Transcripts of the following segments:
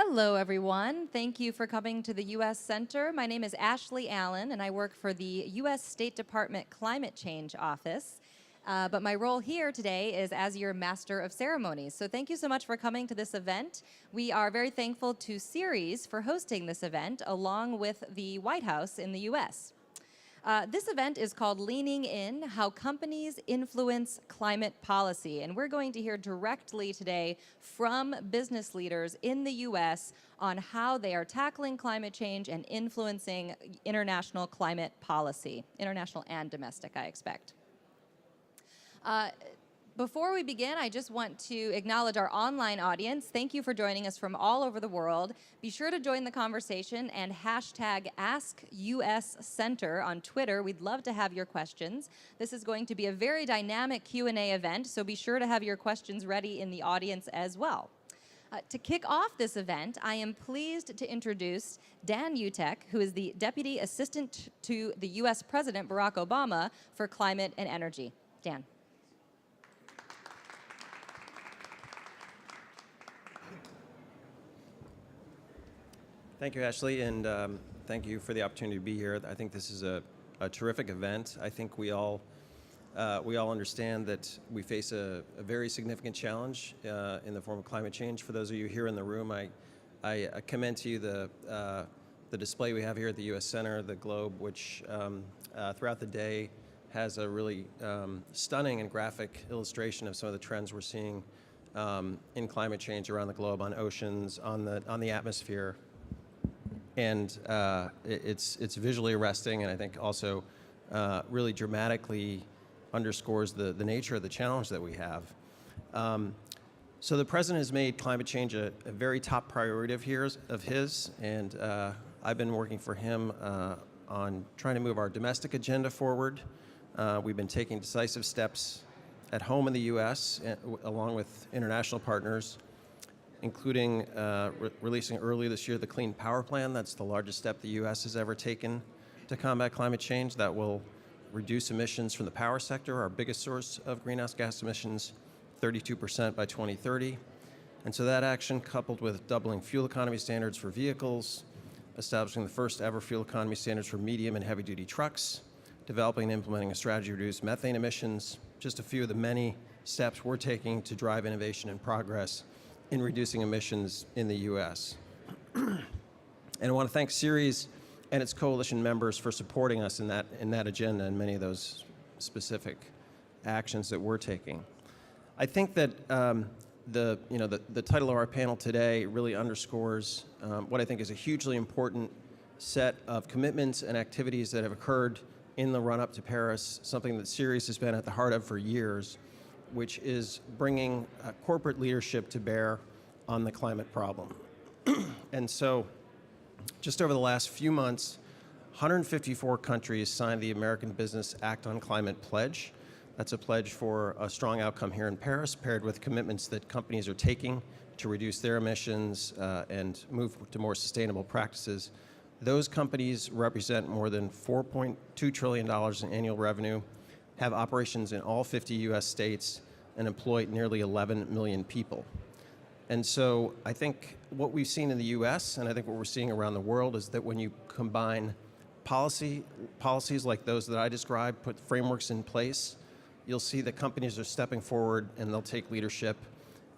Hello, everyone. Thank you for coming to the U.S. Center. My name is Ashley Allen, and I work for the U.S. State Department Climate Change Office. But my role here today is as your Master of Ceremonies. So thank you so much for coming to this event. We are very thankful to Ceres for hosting this event, along with the White House in the U.S. This event is called Leaning In, How Companies Influence Climate Policy. And we're going to hear directly today from business leaders in the U.S. on how they are tackling climate change and influencing international climate policy, international and domestic, I expect. Before we begin, I just want to acknowledge our online audience. Thank you for joining us from all over the world. Be sure to join the conversation and hashtag AskUSCenter on Twitter. We'd love to have your questions. This is going to be a very dynamic Q&A event, so be sure to have your questions ready in the audience as well. To kick off this event, I am pleased to introduce Dan Utek, who is the Deputy Assistant to the U.S. President Barack Obama for Climate and Energy. Dan. Thank you, Ashley, and thank you for the opportunity to be here. I think this is a terrific event. I think we all understand that we face a very significant challenge in the form of climate change. For those of you here in the room, I commend to you the display we have here at the U.S. Center, the globe, which throughout the day has a really stunning and graphic illustration of some of the trends we're seeing in climate change around the globe, on oceans, on the atmosphere. And it's visually arresting, and I think also really dramatically underscores the nature of the challenge that we have. So the president has made climate change a very top priority of his, and I've been working for him on trying to move our domestic agenda forward. We've been taking decisive steps at home in the U.S., along with international partners, including releasing earlier this year the Clean Power Plan. That's the largest step the U.S. has ever taken to combat climate change. That will reduce emissions from the power sector, our biggest source of greenhouse gas emissions, 32% by 2030. And so that action, coupled with doubling fuel economy standards for vehicles, establishing the first ever fuel economy standards for medium and heavy duty trucks, developing and implementing a strategy to reduce methane emissions, just a few of the many steps we're taking to drive innovation and progress in reducing emissions in the U.S. And I want to thank Ceres and its coalition members for supporting us in that agenda and many of those specific actions that we're taking. I think that the title of our panel today really underscores what I think is a hugely important set of commitments and activities that have occurred in the run-up to Paris, something that Ceres has been at the heart of for years, which is bringing corporate leadership to bear on the climate problem. And so just over the last few months, 154 countries signed the American Business Act on Climate Pledge. That's a pledge for a strong outcome here in Paris, paired with commitments that companies are taking to reduce their emissions and move to more sustainable practices. Those companies represent more than $4.2 trillion in annual revenue, have operations in all 50 U.S. states, and employ nearly 11 million people. And so I think what we've seen in the U.S., and I think what we're seeing around the world, is that when you combine policies like those that I described, put frameworks in place, you'll see that companies are stepping forward and they'll take leadership,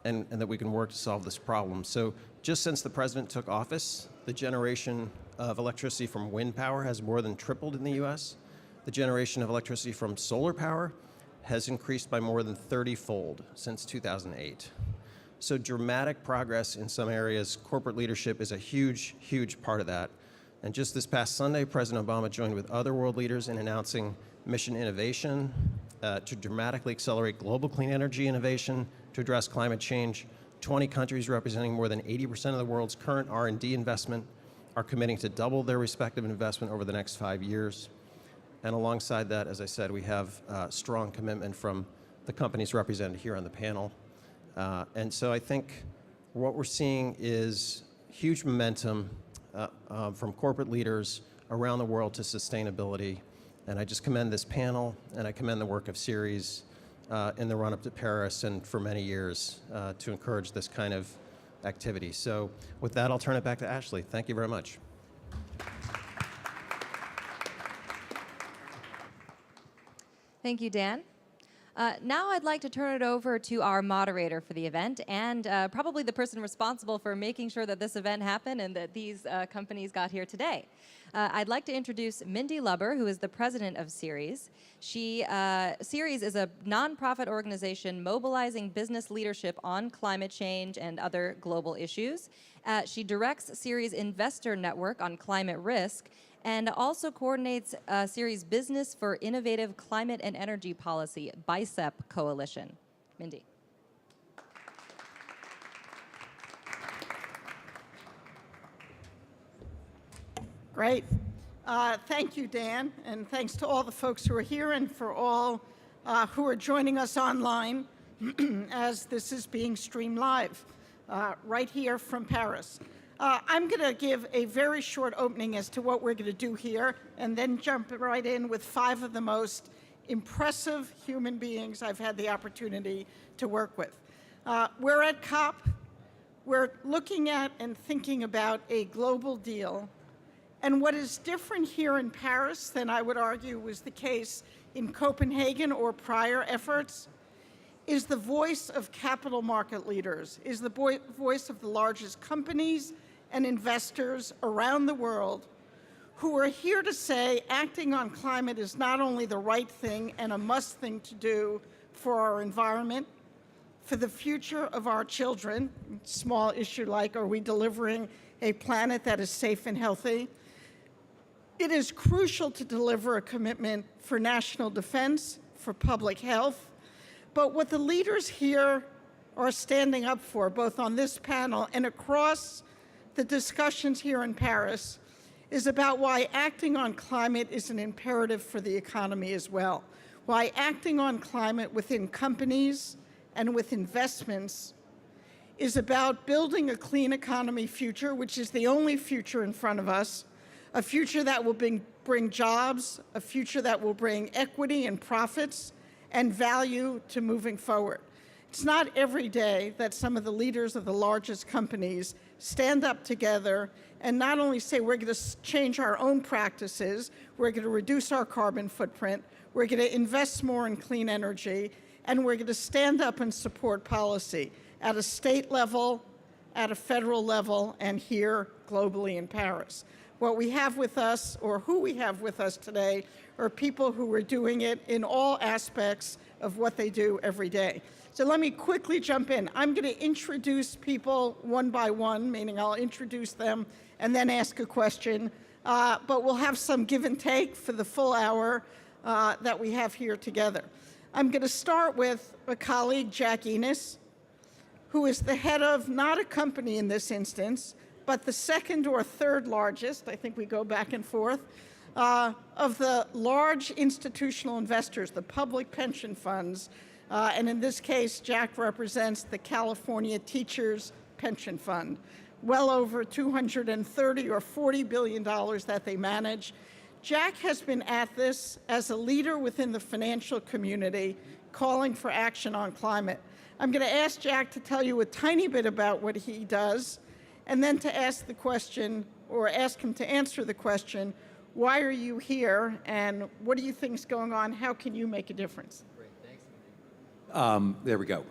and that we can work to solve this problem. So just since the president took office, the generation of electricity from wind power has more than tripled in the U.S. The generation of electricity from solar power has increased by more than 30-fold since 2008. So dramatic progress in some areas. Corporate leadership is a huge, huge part of that. And just this past Sunday, President Obama joined with other world leaders in announcing mission innovation to dramatically accelerate global clean energy innovation to address climate change. 20 countries representing more than 80% of the world's current R&D investment are committing to double their respective investment over the next 5 years. And alongside that, as I said, we have strong commitment from the companies represented here on the panel. And so I think what we're seeing is huge momentum from corporate leaders around the world to sustainability. And I just commend this panel, and I commend the work of Ceres in the run-up to Paris and for many years to encourage this kind of activity. So with that, I'll turn it back to Ashley. Thank you very much. Thank you, Dan. Now I'd like to turn it over to our moderator for the event and probably the person responsible for making sure that this event happened and that these companies got here today. I'd like to introduce Mindy Lubber, who is the president of Ceres. Ceres is a nonprofit organization mobilizing business leadership on climate change and other global issues. She directs Ceres Investor Network on climate risk and also coordinates Ceres Business for Innovative Climate and Energy Policy, BICEP Coalition. Mindy. Great. Thank you, Dan, and thanks to all the folks who are here and for all who are joining us online as this is being streamed live right here from Paris. I'm going to give a very short opening as to what we're going to do here and then jump right in with 5 of the most impressive human beings I've had the opportunity to work with. We're at COP. We're looking at and thinking about a global deal. And what is different here in Paris than I would argue was the case in Copenhagen or prior efforts is the voice of capital market leaders, is the voice of the largest companies and investors around the world who are here to say acting on climate is not only the right thing and a must thing to do for our environment, for the future of our children, small issue like are we delivering a planet that is safe and healthy. It is crucial to deliver a commitment for national defense, for public health, but what the leaders here are standing up for, both on this panel and across the discussions here in Paris, is about why acting on climate is an imperative for the economy as well, why acting on climate within companies and with investments is about building a clean economy future, which is the only future in front of us, a future that will bring jobs, a future that will bring equity and profits and value to moving forward. It's not every day that some of the leaders of the largest companies stand up together and not only say we're going to change our own practices, we're going to reduce our carbon footprint, we're going to invest more in clean energy, and we're going to stand up and support policy at a state level, at a federal level, and here globally in Paris. What we have with us, or who we have with us today, are people who are doing it in all aspects of what they do every day. So let me quickly jump in. I'm going to introduce people one by one, meaning I'll introduce them and then ask a question. But we'll have some give and take for the full hour that we have here together. I'm going to start with a colleague, Jack Enos, who is the head of not a company in this instance, but the second or third largest, I think we go back and forth, of the large institutional investors, the public pension funds. And in this case, Jack represents the California Teachers Pension Fund, well over $230 or $40 billion that they manage. Jack has been at this as a leader within the financial community, calling for action on climate. I'm going to ask Jack to tell you a tiny bit about what he does, and then to ask the question, or ask him to answer the question, why are you here, and what do you think is going on? How can you make a difference? Great, thanks. There we go.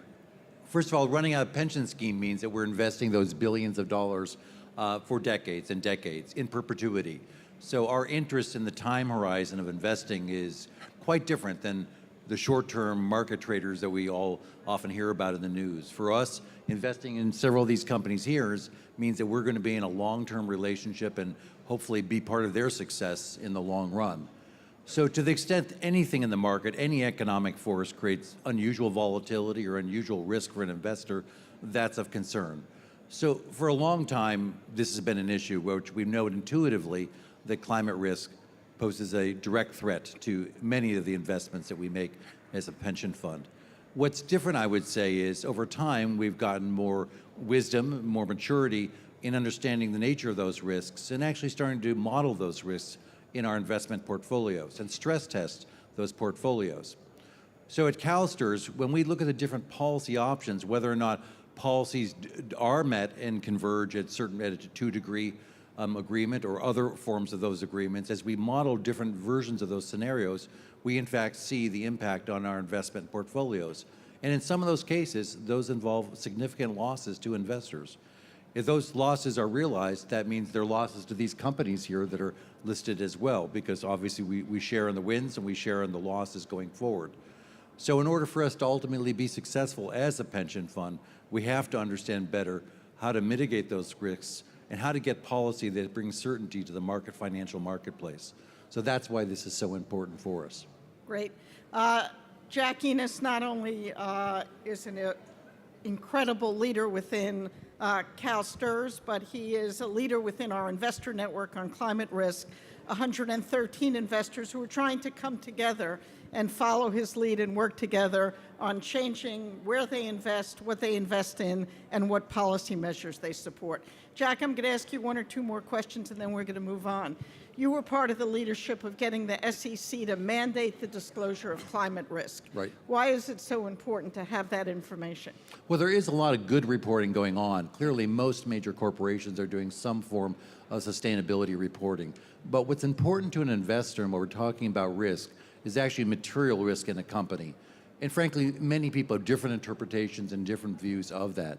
First of all, running a pension scheme means that we're investing those billions of dollars for decades and decades in perpetuity. So our interest in the time horizon of investing is quite different than the short-term market traders that we all often hear about in the news. For us, investing in several of these companies here means that we're going to be in a long-term relationship and hopefully be part of their success in the long run. So to the extent anything in the market, any economic force creates unusual volatility or unusual risk for an investor, that's of concern. So for a long time, this has been an issue which we know intuitively that climate risk poses a direct threat to many of the investments that we make as a pension fund. What's different, I would say, is over time we've gotten more wisdom, more maturity in understanding the nature of those risks and actually starting to model those risks in our investment portfolios and stress test those portfolios. So at CalSTRS, when we look at the different policy options, whether or not policies are met and converge at a 2-degree agreement or other forms of those agreements, as we model different versions of those scenarios, we in fact see the impact on our investment portfolios. And in some of those cases, those involve significant losses to investors. If those losses are realized, that means they're losses to these companies here that are listed as well, because obviously we share in the wins and we share in the losses going forward. So in order for us to ultimately be successful as a pension fund, we have to understand better how to mitigate those risks and how to get policy that brings certainty to the financial marketplace. So that's why this is so important for us. Great. Jack Enos not only is an incredible leader within CalSTRS, but he is a leader within our investor network on climate risk, 113 investors who are trying to come together and follow his lead and work together on changing where they invest, what they invest in, and what policy measures they support. Jack, I'm going to ask you one or two more questions, and then we're going to move on. You were part of the leadership of getting the SEC to mandate the disclosure of climate risk. Right. Why is it so important to have that information? Well, there is a lot of good reporting going on. Clearly, most major corporations are doing some form of sustainability reporting. But what's important to an investor, and when we're talking about risk, is actually material risk in a company. And frankly, many people have different interpretations and different views of that.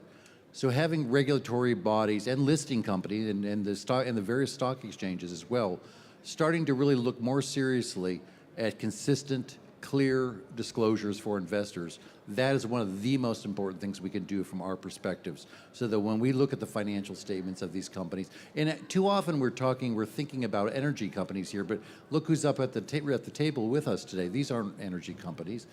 So having regulatory bodies and listing companies and the various stock exchanges as well, starting to really look more seriously at consistent, clear disclosures for investors, that is one of the most important things we can do from our perspectives, so that when we look at the financial statements of these companies, and too often we're thinking about energy companies here, but look who's up at the table with us today. These aren't energy companies.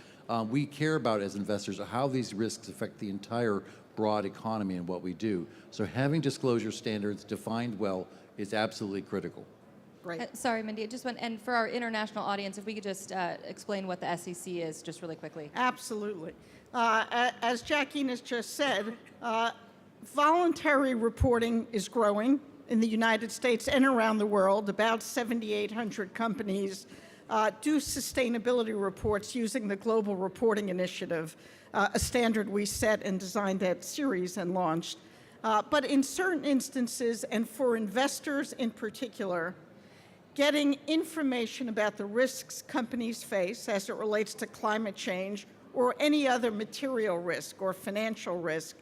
We care about, as investors, how these risks affect the entire broad economy and what we do. So having disclosure standards defined well is absolutely critical. Great. Sorry, Mindy, just one, and for our international audience, if we could just explain what the SEC is, just really quickly. Absolutely. As Jack Enos just said, voluntary reporting is growing in the United States and around the world. About 7,800 companies do sustainability reports using the Global Reporting Initiative, a standard we set and designed that series and launched. But in certain instances, and for investors in particular, getting information about the risks companies face as it relates to climate change or any other material risk or financial risk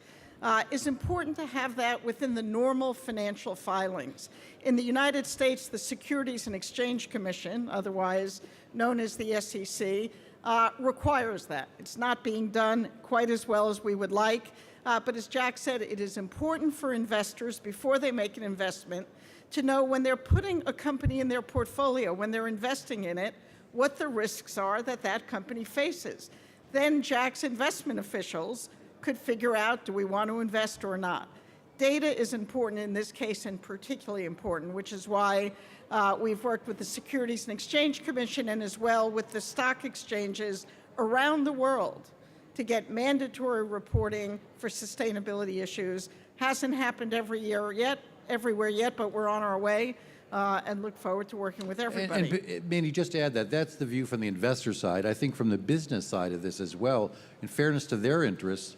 is important to have that within the normal financial filings. In the United States, the Securities and Exchange Commission, otherwise known as the SEC, requires that. It's not being done quite as well as we would like, but as Jack said, it is important for investors before they make an investment to know when they're putting a company in their portfolio, when they're investing in it, what the risks are that that company faces. Then Jack's investment officials could figure out, do we want to invest or not? Data is important in this case, and particularly important, which is why we've worked with the Securities and Exchange Commission and as well with the stock exchanges around the world to get mandatory reporting for sustainability issues. Hasn't happened everywhere yet, but we're on our way and look forward to working with everybody. And Mandy, just to add that, that's the view from the investor side. I think from the business side of this as well, in fairness to their interests,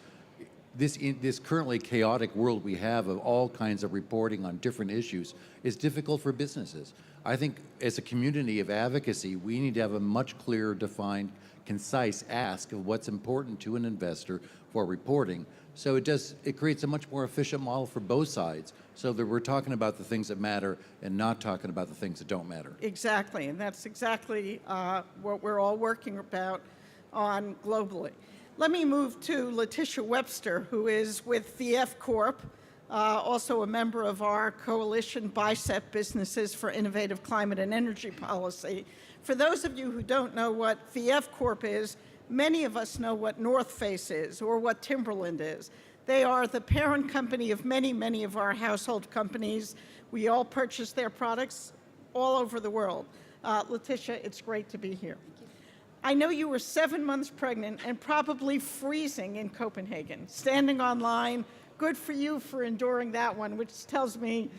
this currently chaotic world we have of all kinds of reporting on different issues is difficult for businesses. I think as a community of advocacy, we need to have a much clearer, defined, concise ask of what's important to an investor for reporting. So it creates a much more efficient model for both sides, so that we're talking about the things that matter and not talking about the things that don't matter. Exactly, and that's exactly what we're all working about on globally. Let me move to Letitia Webster, who is with VF Corp, also a member of our coalition BICEP Businesses for Innovative Climate and Energy Policy. For those of you who don't know what VF Corp is, many of us know what North Face is or what Timberland is. They are the parent company of many, many of our household companies. We all purchase their products all over the world. Letitia, it's great to be here. I know you were 7 months pregnant and probably freezing in Copenhagen, standing on line. Good for you for enduring that one, which tells me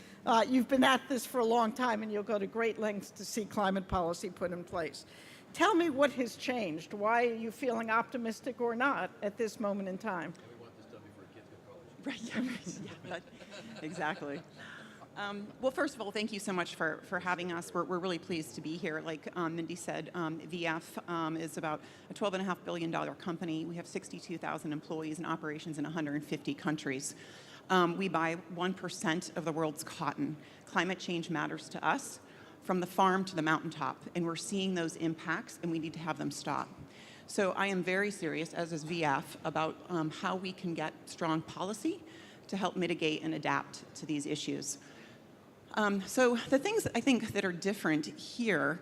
you've been at this for a long time and you'll go to great lengths to see climate policy put in place. Tell me what has changed. Why are you feeling optimistic or not at this moment in time? Right, yeah, exactly. Well, first of all, thank you so much for having us. We're really pleased to be here. Like Mindy said, VF is about a $12.5 billion company. We have 62,000 employees and operations in 150 countries. We buy 1% of the world's cotton. Climate change matters to us from the farm to the mountaintop, and we're seeing those impacts, and we need to have them stop. So I am very serious, as is VF, about how we can get strong policy to help mitigate and adapt to these issues. So the things I think that are different here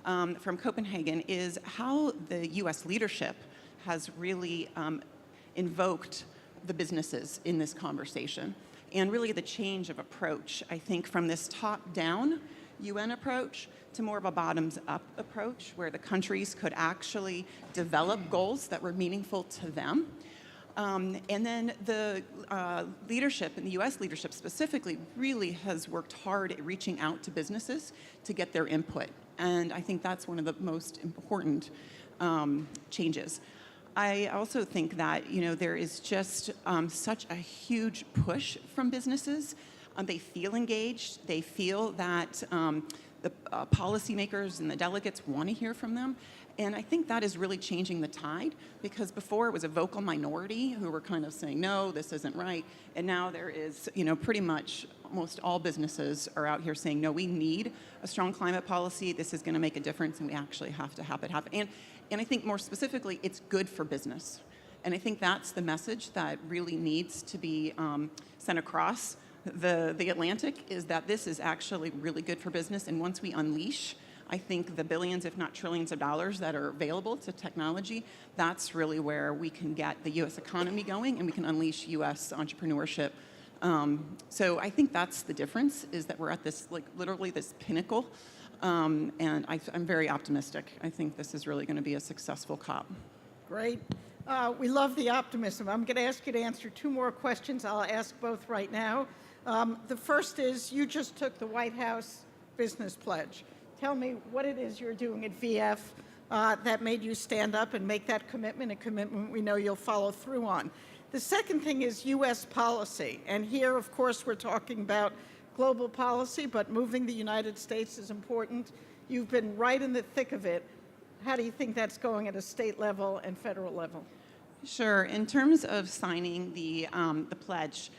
from Copenhagen is how the U.S. leadership has really invoked the businesses in this conversation, and really the change of approach, I think, from this top-down UN approach to more of a bottoms-up approach, where the countries could actually develop goals that were meaningful to them. And then the leadership, and the U.S. leadership specifically, really has worked hard at reaching out to businesses to get their input. And I think that's one of the most important changes. I also think that, there is just such a huge push from businesses. They feel engaged. They feel that the policymakers and the delegates want to hear from them. And I think that is really changing the tide, because before it was a vocal minority who were kind of saying, no, this isn't right. And now there is, pretty much almost all businesses are out here saying, no, we need a strong climate policy. This is going to make a difference, and we actually have to have it happen. And I think more specifically, it's good for business. And I think that's the message that really needs to be sent across the Atlantic, is that this is actually really good for business. And once we unleash, I think, the billions, if not trillions of dollars that are available to technology, that's really where we can get the U.S. economy going, and we can unleash U.S. entrepreneurship. So I think that's the difference, is that we're at this, literally this pinnacle. And I'm very optimistic. I think this is really going to be a successful COP. Great. We love the optimism. I'm going to ask you to answer two more questions. I'll ask both right now. The first is, you just took the White House Business Pledge. Tell me what it is you're doing at VF that made you stand up and make that commitment, a commitment we know you'll follow through on. The second thing is U.S. policy. And here, of course, we're talking about global policy, but moving the United States is important. You've been right in the thick of it. How do you think that's going at a state level and federal level? Sure. In terms of signing the pledge,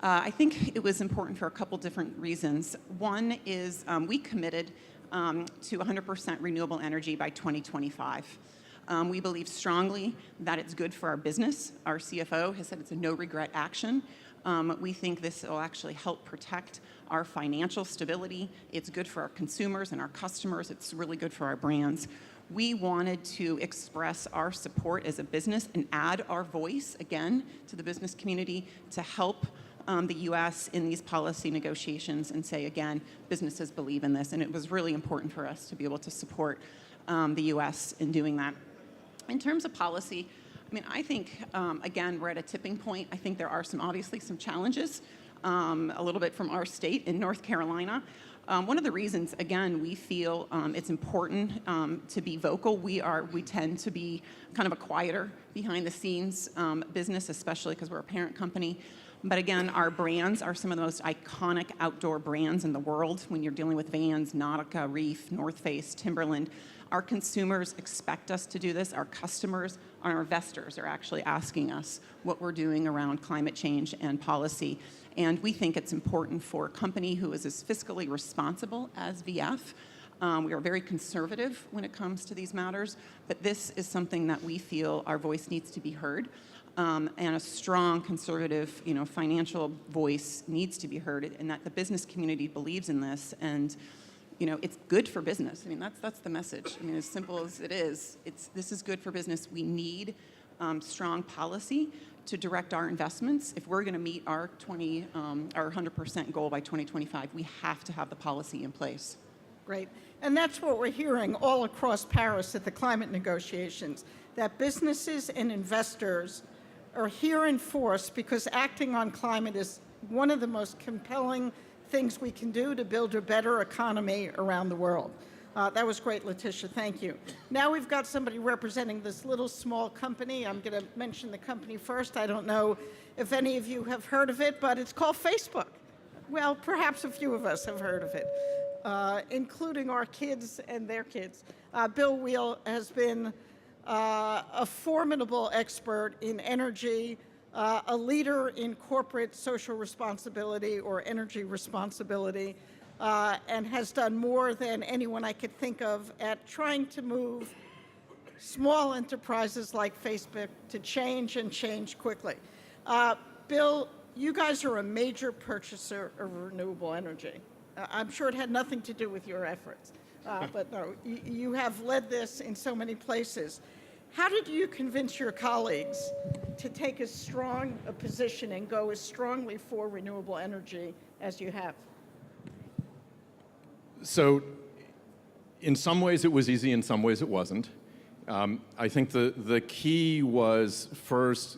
I think it was important for a couple different reasons. One is we committed to 100% renewable energy by 2025. We believe strongly that it's good for our business. Our CFO has said it's a no-regret action. We think this will actually help protect our financial stability. It's good for our consumers and our customers. It's really good for our brands. We wanted to express our support as a business and add our voice, again, to the business community to help the U.S. in these policy negotiations, and say, again, businesses believe in this. And it was really important for us to be able to support the U.S. in doing that. In terms of policy, I think, again, we're at a tipping point. I think there are obviously some challenges, a little bit from our state in North Carolina. One of the reasons, again, we feel it's important to be vocal. We tend to be kind of a quieter, behind the scenes business, especially because we're a parent company. But again, our brands are some of the most iconic outdoor brands in the world. When you're dealing with Vans, Nautica, Reef, North Face, Timberland, our consumers expect us to do this. Our customers, our investors are actually asking us what we're doing around climate change and policy. And we think it's important for a company who is as fiscally responsible as VF. We are very conservative when it comes to these matters, but this is something that we feel our voice needs to be heard. And a strong conservative, financial voice needs to be heard, and that the business community believes in this, and it's good for business. That's the message. As simple as it is, this is good for business. We need strong policy to direct our investments. If we're going to meet our 100% goal by 2025, we have to have the policy in place. Great. And that's what we're hearing all across Paris at the climate negotiations, that businesses and investors are here in force because acting on climate is one of the most compelling things we can do to build a better economy around the world. That was great, Letitia. Thank you. Now we've got somebody representing this little small company. I'm going to mention the company first. I don't know if any of you have heard of it, but it's called Facebook. Well, perhaps a few of us have heard of it, including our kids and their kids. Bill Wheel has been a formidable expert in energy, a leader in corporate social responsibility or energy responsibility, and has done more than anyone I could think of at trying to move small enterprises like Facebook to change and change quickly. Bill, you guys are a major purchaser of renewable energy. I'm sure it had nothing to do with your efforts, but no, you have led this in so many places. How did you convince your colleagues to take as strong a position and go as strongly for renewable energy as you have? So in some ways it was easy, in some ways it wasn't. I think the key was first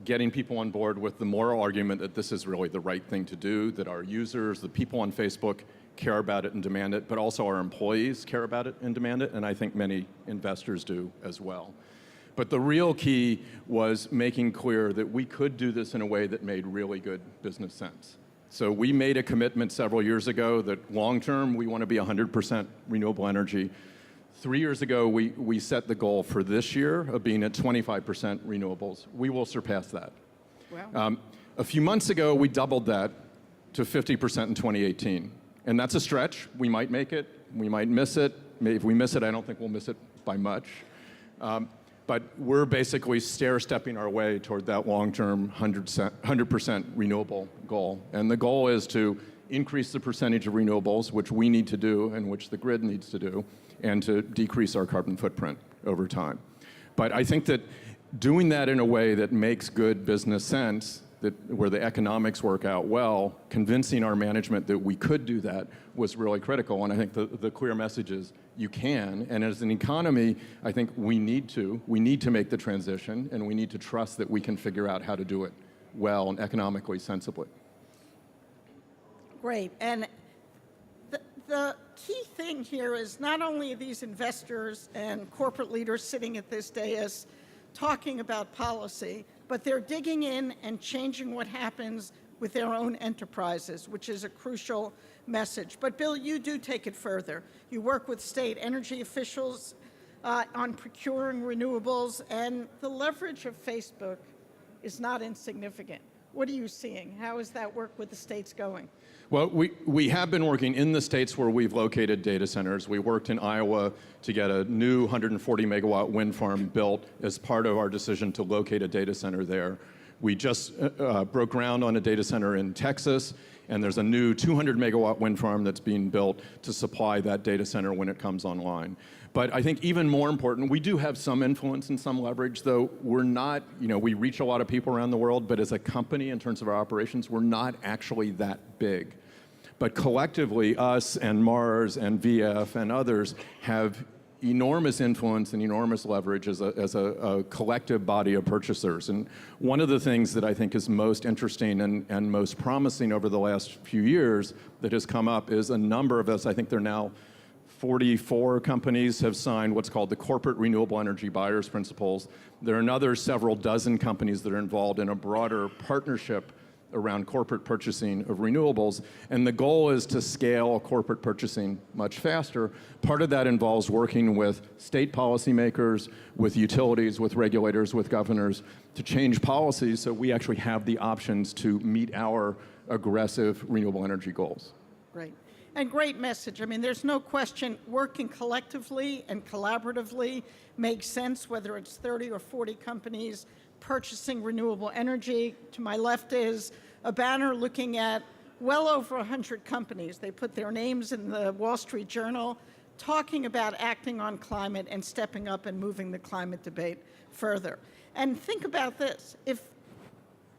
getting people on board with the moral argument that this is really the right thing to do, that our users, the people on Facebook, care about it and demand it, but also our employees care about it and demand it, and I think many investors do as well. But the real key was making clear that we could do this in a way that made really good business sense. So we made a commitment several years ago that long-term we want to be 100% renewable energy. 3 years ago, we set the goal for this year of being at 25% renewables. We will surpass that. Wow. A few months ago, we doubled that to 50% in 2018. And that's a stretch. We might make it. We might miss it. If we miss it, I don't think we'll miss it by much. But we're basically stair-stepping our way toward that long-term 100% renewable goal. And the goal is to increase the percentage of renewables, which we need to do and which the grid needs to do, and to decrease our carbon footprint over time. But I think that doing that in a way that makes good business sense, where the economics work out well, convincing our management that we could do that was really critical. And I think the clear message is you can. And as an economy, I think we need to make the transition, and we need to trust that we can figure out how to do it well and economically sensibly. Great. And the key thing here is not only are these investors and corporate leaders sitting at this dais talking about policy, but they're digging in and changing what happens with their own enterprises, which is a crucial message. But Bill, you do take it further. You work with state energy officials on procuring renewables, and the leverage of Facebook is not insignificant. What are you seeing? How is that work with the states going? Well, we have been working in the states where we've located data centers. We worked in Iowa to get a new 140 megawatt wind farm built as part of our decision to locate a data center there. We just broke ground on a data center in Texas, and there's a new 200 megawatt wind farm that's being built to supply that data center when it comes online. But I think even more important, we do have some influence and some leverage, though we're not, we reach a lot of people around the world, but as a company in terms of our operations, we're not actually that big. But collectively, us and Mars and VF and others have enormous influence and enormous leverage as a collective body of purchasers. And one of the things that I think is most interesting and most promising over the last few years that has come up is a number of us, I think they're now 44 companies have signed what's called the Corporate Renewable Energy Buyers Principles. There are another several dozen companies that are involved in a broader partnership around corporate purchasing of renewables, and the goal is to scale corporate purchasing much faster. Part of that involves working with state policymakers, with utilities, with regulators, with governors to change policies so we actually have the options to meet our aggressive renewable energy goals. Great. And great message. I mean, there's no question working collectively and collaboratively makes sense, whether it's 30 or 40 companies purchasing renewable energy. To my left is a banner looking at well over 100 companies. They put their names in the Wall Street Journal talking about acting on climate and stepping up and moving the climate debate further. And think about this. If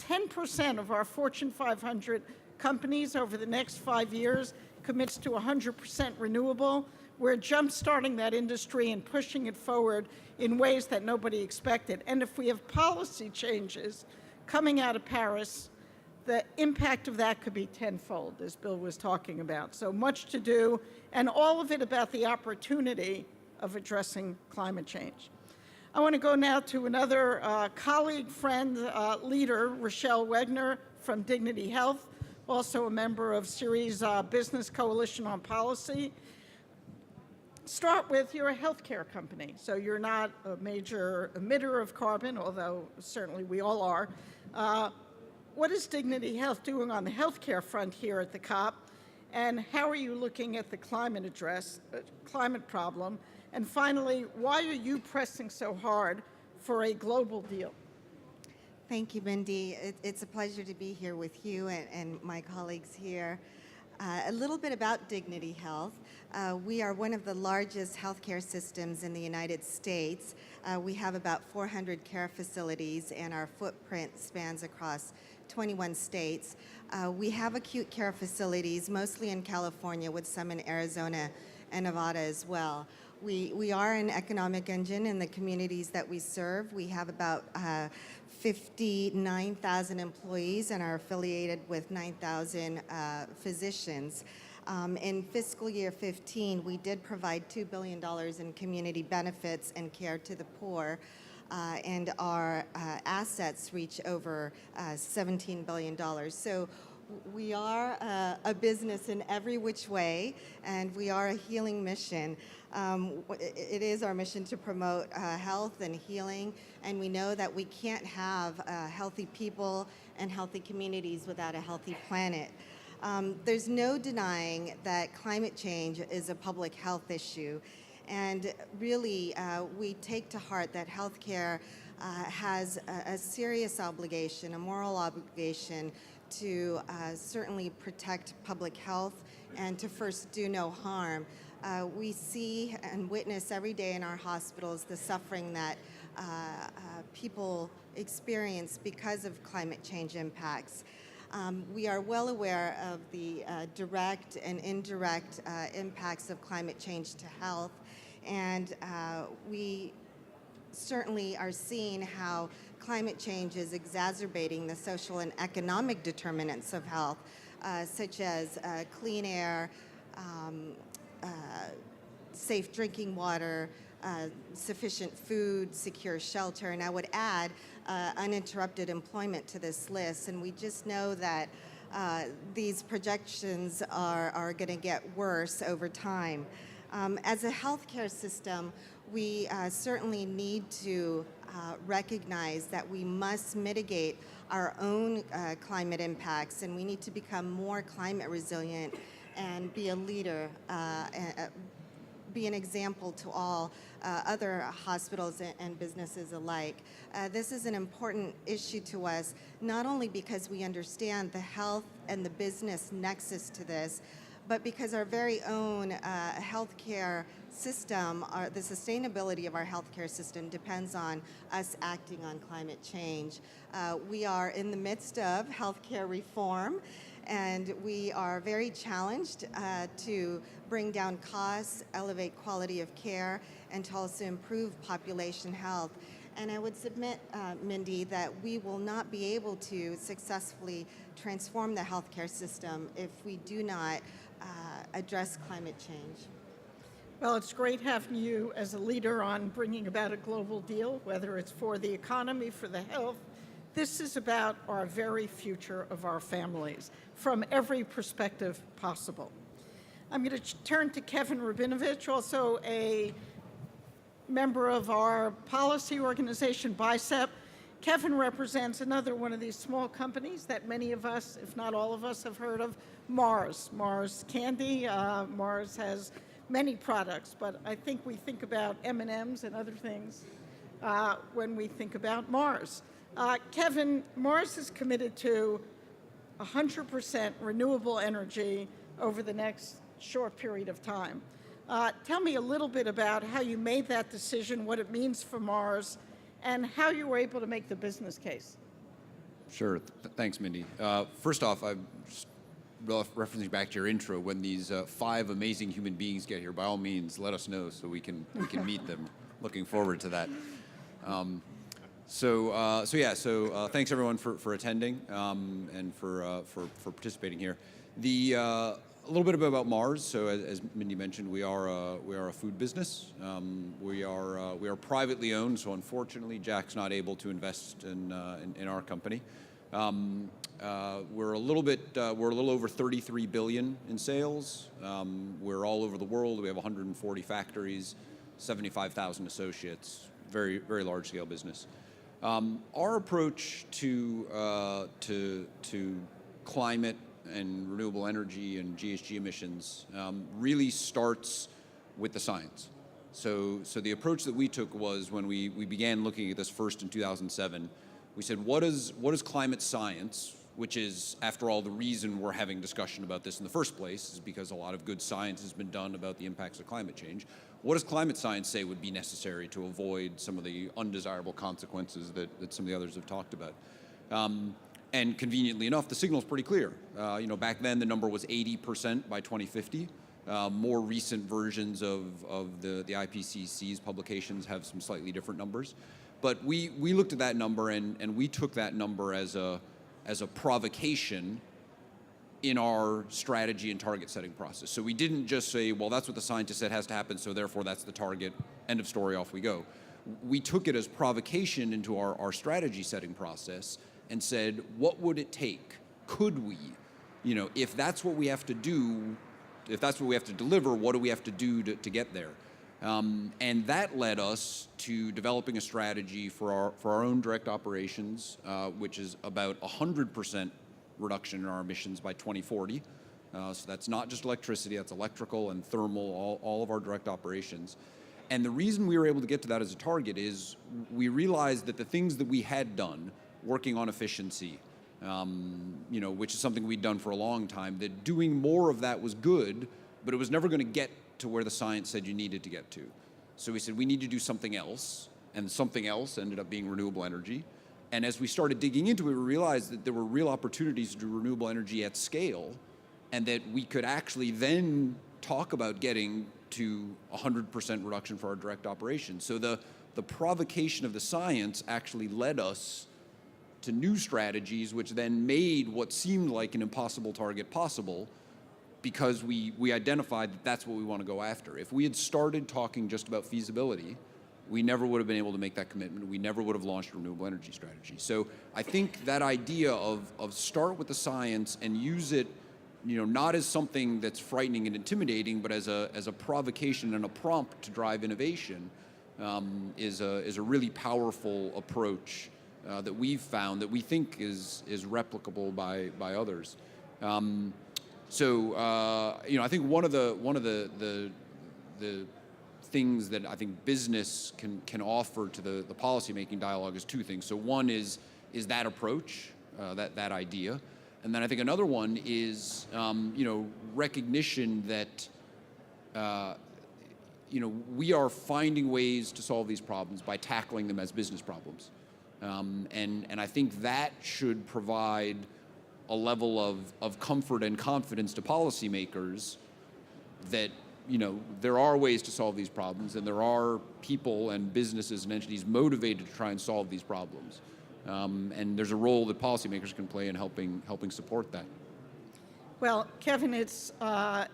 10% of our Fortune 500 companies over the next 5 years commits to 100% renewable, we're jump-starting that industry and pushing it forward in ways that nobody expected. And if we have policy changes coming out of Paris the impact of that could be tenfold, as Bill was talking about. So much to do, and all of it about the opportunity of addressing climate change. I want to go now to another colleague, friend, leader, Rochelle Wegner from Dignity Health, also a member of Ceres Business Coalition on Policy. Start with, you're a healthcare company, so you're not a major emitter of carbon, although certainly we all are. What is Dignity Health doing on the healthcare front here at the COP? And how are you looking at the climate problem? And finally, why are you pressing so hard for a global deal? Thank you, Mindy. It's a pleasure to be here with you and my colleagues here. A little bit about Dignity Health. We are one of the largest healthcare systems in the United States. We have about 400 care facilities, and our footprint spans across 21 states. We have acute care facilities, mostly in California, with some in Arizona and Nevada as well. We are an economic engine in the communities that we serve. We have about 59,000 employees and are affiliated with 9,000 physicians. In fiscal year 15, we did provide $2 billion in community benefits and care to the poor, and our assets reach over $17 billion. So we are a business in every which way, and we are a healing mission. It is our mission to promote health and healing, and we know that we can't have healthy people and healthy communities without a healthy planet. There's no denying that climate change is a public health issue, and really we take to heart that healthcare has a serious obligation, a moral obligation to certainly protect public health and to first do no harm. We see and witness every day in our hospitals the suffering that people experience because of climate change impacts. We are well aware of the direct and indirect impacts of climate change to health, and we certainly are seeing how climate change is exacerbating the social and economic determinants of health, such as clean air, safe drinking water, sufficient food, secure shelter, and I would add uninterrupted employment to this list. And we just know that these projections are going to get worse over time. As a healthcare system, we certainly need to recognize that we must mitigate our own climate impacts, and we need to become more climate resilient and be a leader, be an example to all other hospitals and businesses alike. This is an important issue to us, not only because we understand the health and the business nexus to this, but because our very own healthcare system, the sustainability of our healthcare system depends on us acting on climate change. We are in the midst of healthcare reform, and we are very challenged to bring down costs, elevate quality of care, and to also improve population health. And I would submit, Mindy, that we will not be able to successfully transform the healthcare system if we do not address climate change. Well, it's great having you as a leader on bringing about a global deal, whether it's for the economy, for the health. This is about our very future of our families from every perspective possible. I'm going to turn to Kevin Rabinovich, also a member of our policy organization, BICEP. Kevin represents another one of these small companies that many of us, if not all of us, have heard of, Mars. Mars Candy. Mars has many products, but I think we think about M&Ms and other things when we think about Mars. Kevin, Mars is committed to 100% renewable energy over the next short period of time. Tell me a little bit about how you made that decision, what it means for Mars, and how you were able to make the business case. Sure. Thanks, Mindy. First off, I'm just referencing back to your intro. When these 5 amazing human beings get here, by all means, let us know so we can meet them. Looking forward to that. Thanks everyone for attending and for participating here. A little bit about Mars. So as Mindy mentioned, we are a food business. We are privately owned. So unfortunately, Jack's not able to invest in our company. We're a little over 33 billion in sales. We're all over the world. We have 140 factories, 75,000 associates. Very very large scale business. Our approach to climate and renewable energy and GHG emissions really starts with the science. So the approach that we took was when we began looking at this first in 2007, we said, what is climate science, which is, after all, the reason we're having discussion about this in the first place, is because a lot of good science has been done about the impacts of climate change. What does climate science say would be necessary to avoid some of the undesirable consequences that some of the others have talked about? And conveniently enough, the signal is pretty clear. Back then the number was 80% by 2050. More recent versions of the IPCC's publications have some slightly different numbers. But we looked at that number and we took that number as a provocation in our strategy and target setting process. So we didn't just say, well, that's what the scientist said has to happen, so therefore that's the target, end of story, off we go. We took it as provocation into our strategy setting process and said, what would it take? Could we? If that's what we have to do, if that's what we have to deliver, what do we have to do to get there? And that led us to developing a strategy for our own direct operations, which is about 100% reduction in our emissions by 2040. So that's not just electricity, that's electrical and thermal, all of our direct operations. And the reason we were able to get to that as a target is we realized that the things that we had done, working on efficiency, which is something we'd done for a long time, that doing more of that was good, but it was never going to get to where the science said you needed to get to. So we said we need to do something else, and something else ended up being renewable energy. And as we started digging into it, we realized that there were real opportunities to do renewable energy at scale, and that we could actually then talk about getting to 100% reduction for our direct operations. So the provocation of the science actually led us to new strategies, which then made what seemed like an impossible target possible, because we identified that that's what we want to go after. If we had started talking just about feasibility, we never would have been able to make that commitment. We never would have launched a renewable energy strategy. So I think that idea of start with the science and use it, not as something that's frightening and intimidating, but as a provocation and a prompt to drive innovation, is a really powerful approach that we've found that we think is replicable by others. I think one of the things that I think business can offer to the policymaking dialogue is two things. So one is that approach, that idea, and then I think another one is recognition that we are finding ways to solve these problems by tackling them as business problems. And I think that should provide a level of comfort and confidence to policymakers that there are ways to solve these problems, and there are people and businesses and entities motivated to try and solve these problems. And there's a role that policymakers can play in helping support that. Well, Kevin, it's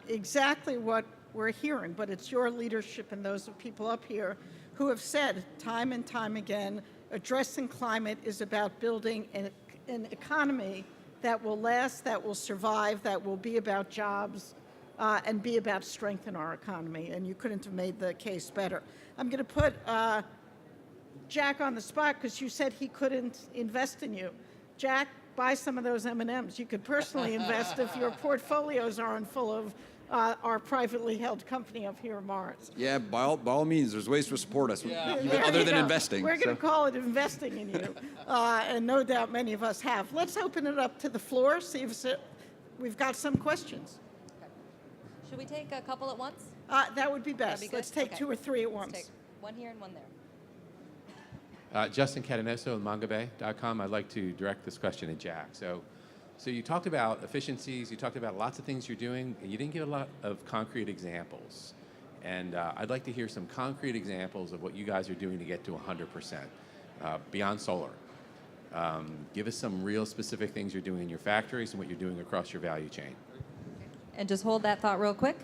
exactly what we're hearing, but it's your leadership and those of people up here who have said time and time again, addressing climate is about building an economy that will last, that will survive, that will be about jobs, and be about strength in our economy. And you couldn't have made the case better. I'm going to put Jack on the spot because you said he couldn't invest in you. Jack, buy some of those M&Ms. You could personally invest if your portfolios aren't full of our privately held company up here, Mars. Yeah, by all means, there's ways to support us, There other you than go. investing. We're going to call it investing in you, and no doubt many of us have. Let's open it up to the floor, see if we've got some questions. Okay. Should we take a couple at once? That would be best. That'd be good? Let's take Okay. 2 or 3 at Let's once. take one here and one there. Justin Catanoso of mangabay.com. I'd like to direct this question to Jack. So you talked about efficiencies, you talked about lots of things you're doing, and you didn't give a lot of concrete examples. And I'd like to hear some concrete examples of what you guys are doing to get to 100%. beyond solar. Give us some real specific things you're doing in your factories and what you're doing across your value chain. And just hold that thought real quick.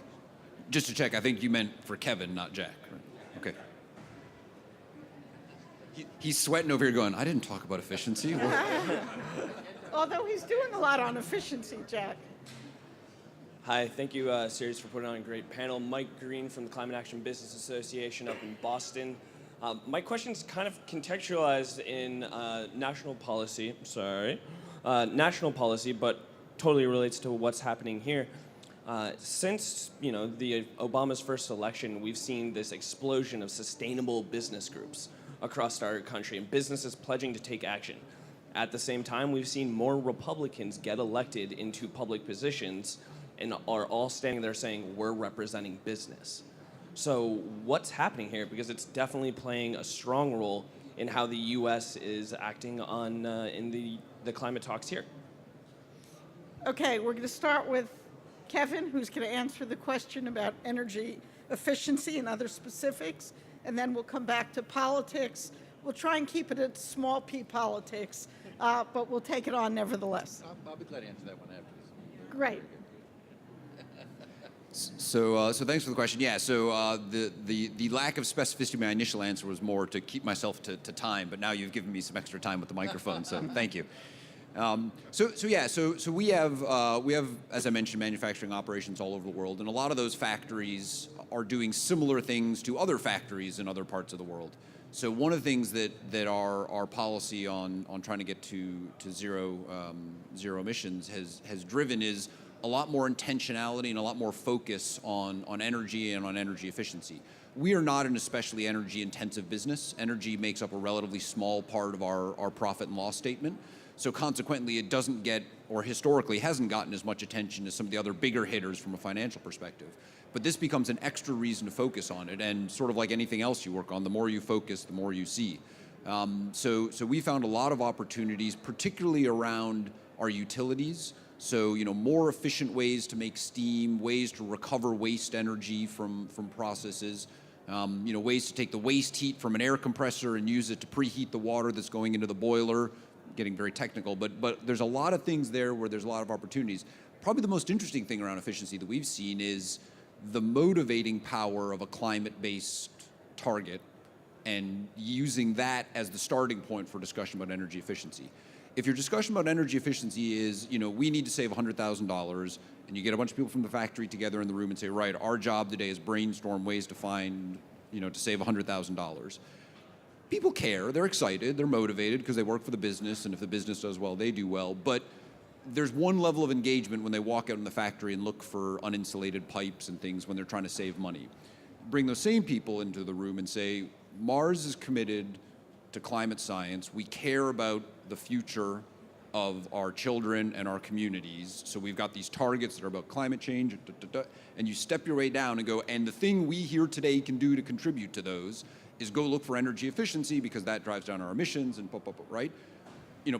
Just to check, I think you meant for Kevin, not Jack. Right? Okay. He's sweating over here going, I didn't talk about efficiency. Although he's doing a lot on efficiency, Jack. Hi, thank you, Sirius, for putting on a great panel. Mike Green from the Climate Action Business Association up in Boston. My question is kind of contextualized in national policy, but totally relates to what's happening here. Since the Obama's first election, we've seen this explosion of sustainable business groups across our country and businesses pledging to take action. At the same time, we've seen more Republicans get elected into public positions and are all standing there saying, we're representing business. So what's happening here? Because it's definitely playing a strong role in how the U.S. is acting on in the climate talks here. Okay, we're going to start with Kevin, who's going to answer the question about energy efficiency and other specifics, and then we'll come back to politics. We'll try and keep it at small p politics, but we'll take it on nevertheless. I'll be glad to answer that one after this. Great. So thanks for the question. Yeah, so the lack of specificity in my initial answer was more to keep myself to time, but now you've given me some extra time with the microphone, so thank you. So we have, as I mentioned, manufacturing operations all over the world, and a lot of those factories are doing similar things to other factories in other parts of the world. So one of the things that our policy on trying to get to zero emissions has driven is a lot more intentionality and a lot more focus on energy and on energy efficiency. We are not an especially energy intensive business. Energy makes up a relatively small part of our profit and loss statement. So consequently, it doesn't get, or historically hasn't gotten as much attention as some of the other bigger hitters from a financial perspective. But this becomes an extra reason to focus on it, and sort of like anything else you work on, the more you focus, the more you see. So we found a lot of opportunities, particularly around our utilities. So more efficient ways to make steam, ways to recover waste energy from processes, ways to take the waste heat from an air compressor and use it to preheat the water that's going into the boiler. Getting very technical, but there's a lot of things there where there's a lot of opportunities. Probably the most interesting thing around efficiency that we've seen is the motivating power of a climate-based target and using that as the starting point for discussion about energy efficiency. If your discussion about energy efficiency is, we need to save $100,000, and you get a bunch of people from the factory together in the room and say, right, our job today is brainstorm ways to find, to save $100,000. People care, they're excited, they're motivated because they work for the business, and if the business does well, they do well. But there's one level of engagement when they walk out in the factory and look for uninsulated pipes and things when they're trying to save money. Bring those same people into the room and say, Mars is committed to climate science. We care about the future of our children and our communities. So we've got these targets that are about climate change, and you step your way down and go, and the thing we here today can do to contribute to those is go look for energy efficiency because that drives down our emissions and right?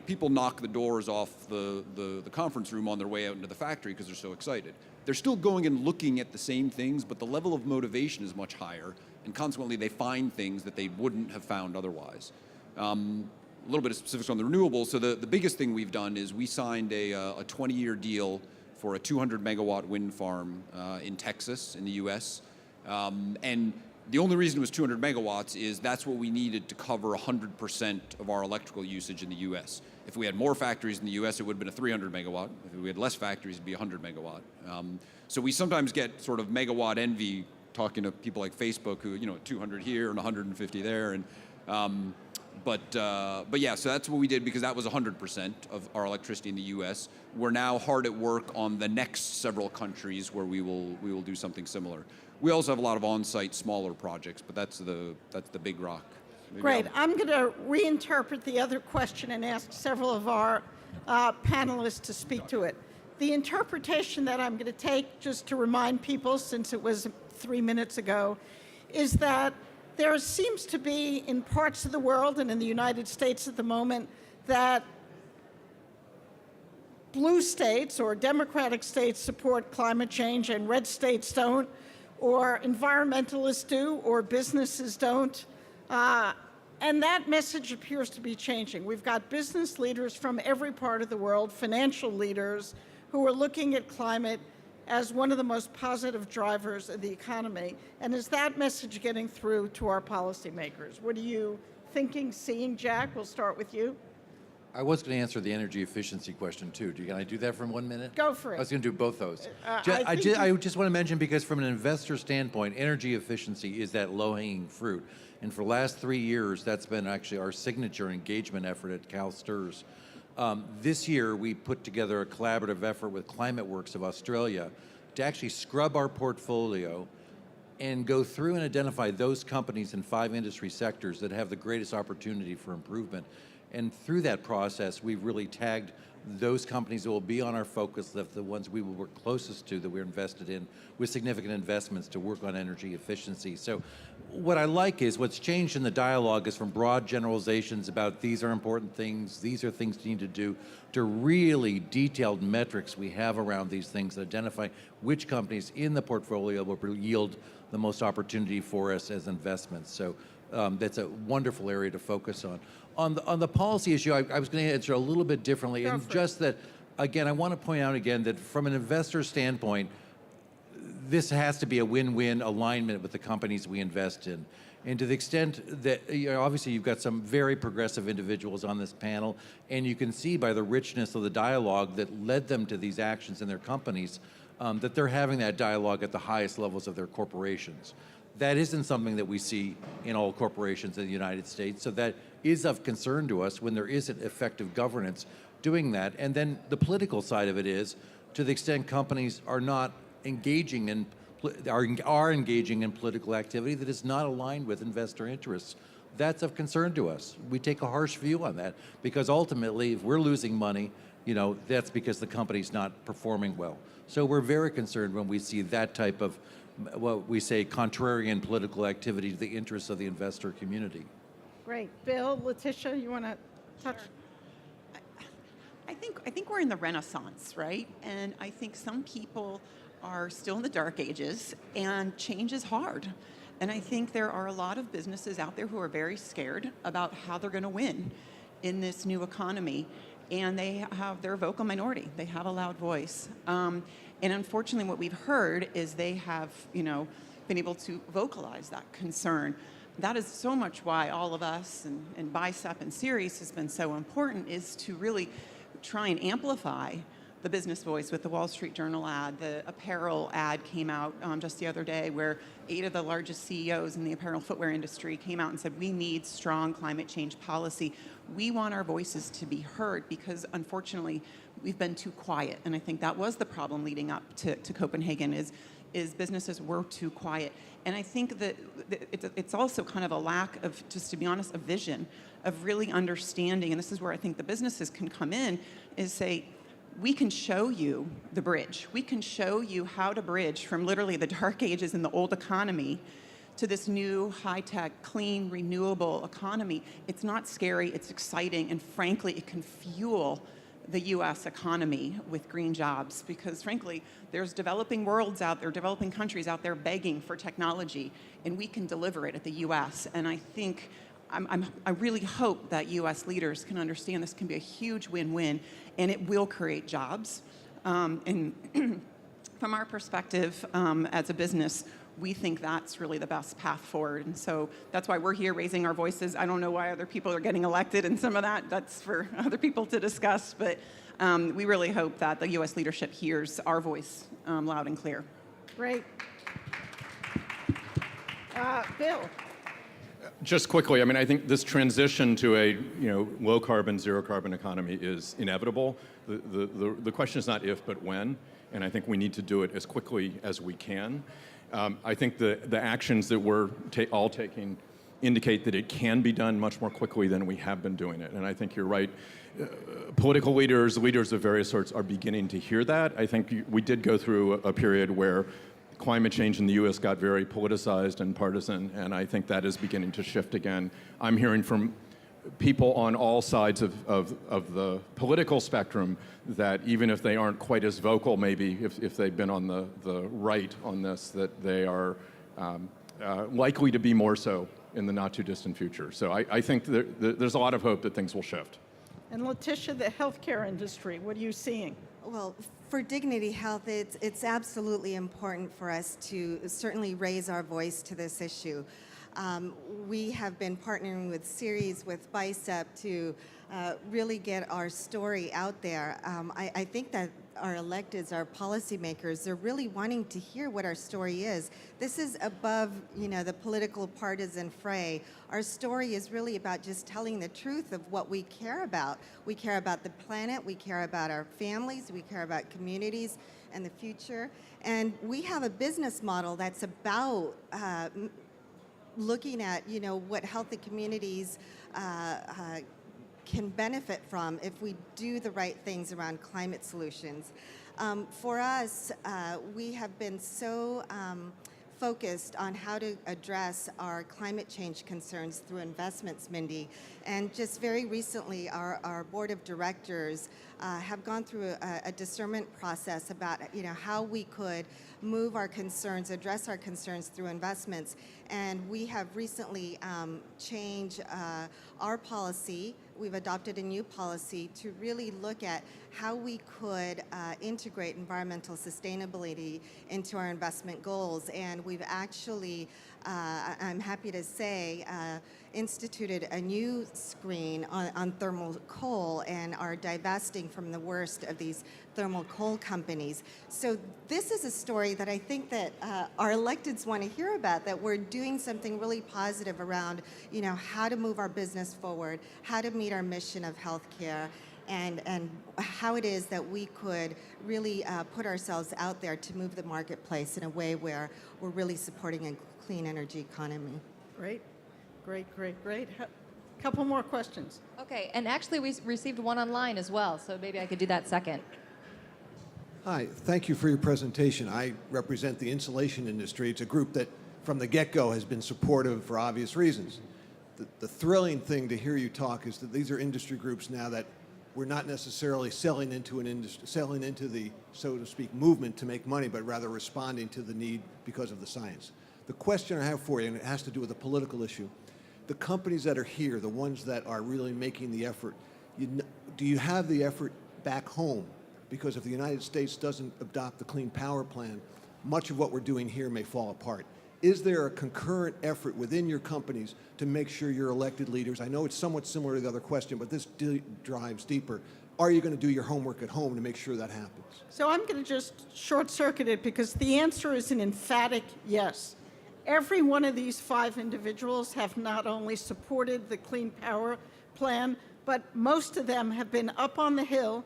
People knock the doors off the conference room on their way out into the factory because they're so excited. They're still going and looking at the same things, but the level of motivation is much higher, and consequently they find things that they wouldn't have found otherwise. A little bit of specifics on the renewables. So the biggest thing we've done is we signed a 20-year deal for a 200 megawatt wind farm in Texas in the US. And the only reason it was 200 megawatts is that's what we needed to cover 100% of our electrical usage in the US. If we had more factories in the US, it would have been a 300 megawatt. If we had less factories, it'd be 100 megawatt. So we sometimes get sort of megawatt envy talking to people like Facebook who, 200 here and 150 there. And, but yeah, so that's what we did because that was 100% of our electricity in the US. We're now hard at work on the next several countries where we will do something similar. We also have a lot of on-site smaller projects, but that's the big rock. Great. I'm going to reinterpret the other question and ask several of our panelists to speak to it. The interpretation that I'm going to take, just to remind people, since it was 3 minutes ago, is that there seems to be in parts of the world and in the United States at the moment that blue states or democratic states support climate change and red states don't, or environmentalists do, or businesses don't. And that message appears to be changing. We've got business leaders from every part of the world, financial leaders, who are looking at climate as one of the most positive drivers of the economy. And is that message getting through to our policymakers? What are you thinking, seeing? Jack, we'll start with you. I was going to answer the energy efficiency question too. Can I do that for 1 minute? Go for it. I was going to do both those. I just want to mention, because from an investor standpoint, energy efficiency is that low-hanging fruit. And for the last 3 years, that's been actually our signature engagement effort at CalSTRS. This year, we put together a collaborative effort with ClimateWorks of Australia to actually scrub our portfolio and go through and identify those companies in 5 industry sectors that have the greatest opportunity for improvement. And through that process, we've really tagged those companies that will be on our focus list, the ones we will work closest to, that we're invested in, with significant investments to work on energy efficiency. So what I like is what's changed in the dialogue is from broad generalizations about these are important things, these are things you need to do, to really detailed metrics we have around these things that identify which companies in the portfolio will yield the most opportunity for us as investments. So that's a wonderful area to focus on. On the policy issue, I was going to answer a little bit differently, and just that, again, I want to point out again that from an investor standpoint, this has to be a win-win alignment with the companies we invest in. And to the extent that, obviously you've got some very progressive individuals on this panel, and you can see by the richness of the dialogue that led them to these actions in their companies, that they're having that dialogue at the highest levels of their corporations. That isn't something that we see in all corporations in the United States, so that is of concern to us when there isn't effective governance doing that. And then the political side of it is, to the extent companies are not engaging in, are engaging in political activity that is not aligned with investor interests, that's of concern to us. We take a harsh view on that, because ultimately, if we're losing money, that's because the company's not performing well. So we're very concerned when we see that type of, what we say, contrarian political activity to the interests of the investor community. Great. Bill, Letitia, you want to touch? I think we're in the Renaissance, right? And I think some people are still in the dark ages, and change is hard. And I think there are a lot of businesses out there who are very scared about how they're going to win in this new economy. And they're a vocal minority. They have a loud voice. And unfortunately, what we've heard is they have, been able to vocalize that concern. That is so much why all of us and BICEP and Ceres has been so important, is to really try and amplify the business voice with the Wall Street Journal ad. The apparel ad came out just the other day, where 8 of the largest CEOs in the apparel footwear industry came out and said, we need strong climate change policy. We want our voices to be heard, because unfortunately, we've been too quiet. And I think that was the problem leading up to Copenhagen, is businesses were too quiet. And I think that it's also kind of a lack of, just to be honest, a vision of really understanding, and this is where I think the businesses can come in, is say, we can show you the bridge. We can show you how to bridge from literally the dark ages in the old economy to this new high-tech, clean, renewable economy. It's not scary, it's exciting, and frankly, it can fuel the U.S. economy with green jobs, because frankly, there's developing worlds out there, developing countries out there begging for technology, and we can deliver it at the U.S. And I think, I really hope that U.S. leaders can understand this can be a huge win-win, and it will create jobs. And from our perspective as a business, we think that's really the best path forward. And so that's why we're here raising our voices. I don't know why other people are getting elected, and some of that's for other people to discuss, but we really hope that the U.S. leadership hears our voice loud and clear. Great. Bill. Just quickly, I think this transition to a low carbon, zero carbon economy is inevitable. The question is not if, but when, and I think we need to do it as quickly as we can. I think the actions that we're all taking indicate that it can be done much more quickly than we have been doing it, and I think you're right. Political leaders of various sorts are beginning to hear that. I think we did go through a period where climate change in the U.S. got very politicized and partisan, and I think that is beginning to shift again. I'm hearing from people on all sides of the political spectrum that even if they aren't quite as vocal, maybe if they've been on the right on this, that they are likely to be more so in the not too distant future. So I think there's a lot of hope that things will shift. And Letitia, the healthcare industry, what are you seeing? Well, for Dignity Health, it's absolutely important for us to certainly raise our voice to this issue. We have been partnering with Ceres, with BICEP to really get our story out there. I think that our electeds, our policymakers, they're really wanting to hear what our story is. This is above, the political partisan fray. Our story is really about just telling the truth of what we care about. We care about the planet, we care about our families, we care about communities and the future. And we have a business model that's about looking at, what healthy communities can benefit from if we do the right things around climate solutions. For us, we have been so focused on how to address our climate change concerns through investments, Mindy. And just very recently, our board of directors have gone through a discernment process about how we could move our concerns, address our concerns through investments. And we have recently changed our policy. We've adopted a new policy to really look at how we could integrate environmental sustainability into our investment goals. And we've actually, I'm happy to say, instituted a new screen on thermal coal and are divesting from the worst of these thermal coal companies. So this is a story that I think that our electeds want to hear about, that we're doing something really positive around, how to move our business forward, how to meet our mission of healthcare, and how it is that we could really put ourselves out there to move the marketplace in a way where we're really supporting a clean energy economy. Great. Couple more questions. Okay, and actually we received one online as well, so maybe I could do that second. Hi, thank you for your presentation. I represent the insulation industry. It's a group that from the get-go has been supportive for obvious reasons. The thrilling thing to hear you talk is that these are industry groups now that we're not necessarily selling into an industry, selling into the, so to speak, movement to make money, but rather responding to the need because of the science. The question I have for you, and it has to do with a political issue, the companies that are here, the ones that are really making the effort, do you have the effort back home? Because if the United States doesn't adopt the Clean Power Plan, much of what we're doing here may fall apart. Is there a concurrent effort within your companies to make sure your elected leaders, I know it's somewhat similar to the other question, but this drives deeper, are you going to do your homework at home to make sure that happens? So I'm going to just short-circuit it because the answer is an emphatic yes. Every one of these 5 individuals have not only supported the Clean Power Plan, but most of them have been up on the Hill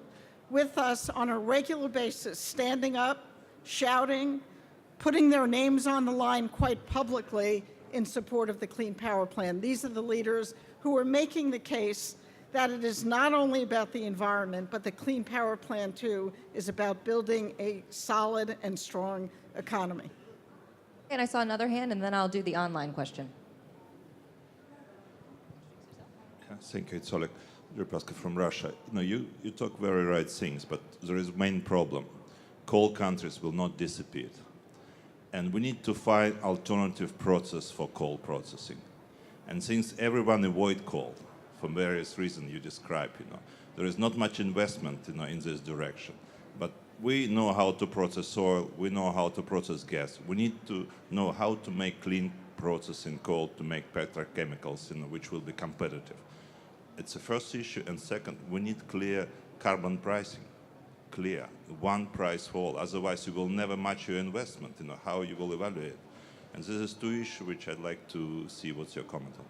with us on a regular basis, standing up, shouting, putting their names on the line quite publicly in support of the Clean Power Plan. These are the leaders who are making the case that it is not only about the environment, but the Clean Power Plan, too, is about building a solid and strong economy. And I saw another hand, and then I'll do the online question. Thank you. It's Oleg Deripaska from Russia. You talk very right things, but there is a main problem. Coal countries will not disappear. And we need to find alternative process for coal processing. And since everyone avoid coal, for various reasons you describe, there is not much investment, in this direction. But we know how to process oil, we know how to process gas. We need to know how to make clean processing coal to make petrochemicals, which will be competitive. It's the first issue. And second, we need clear carbon pricing. Clear, one price for all. Otherwise, you will never match your investment, how you will evaluate. And this is 2 issues which I'd like to see what's your comment on.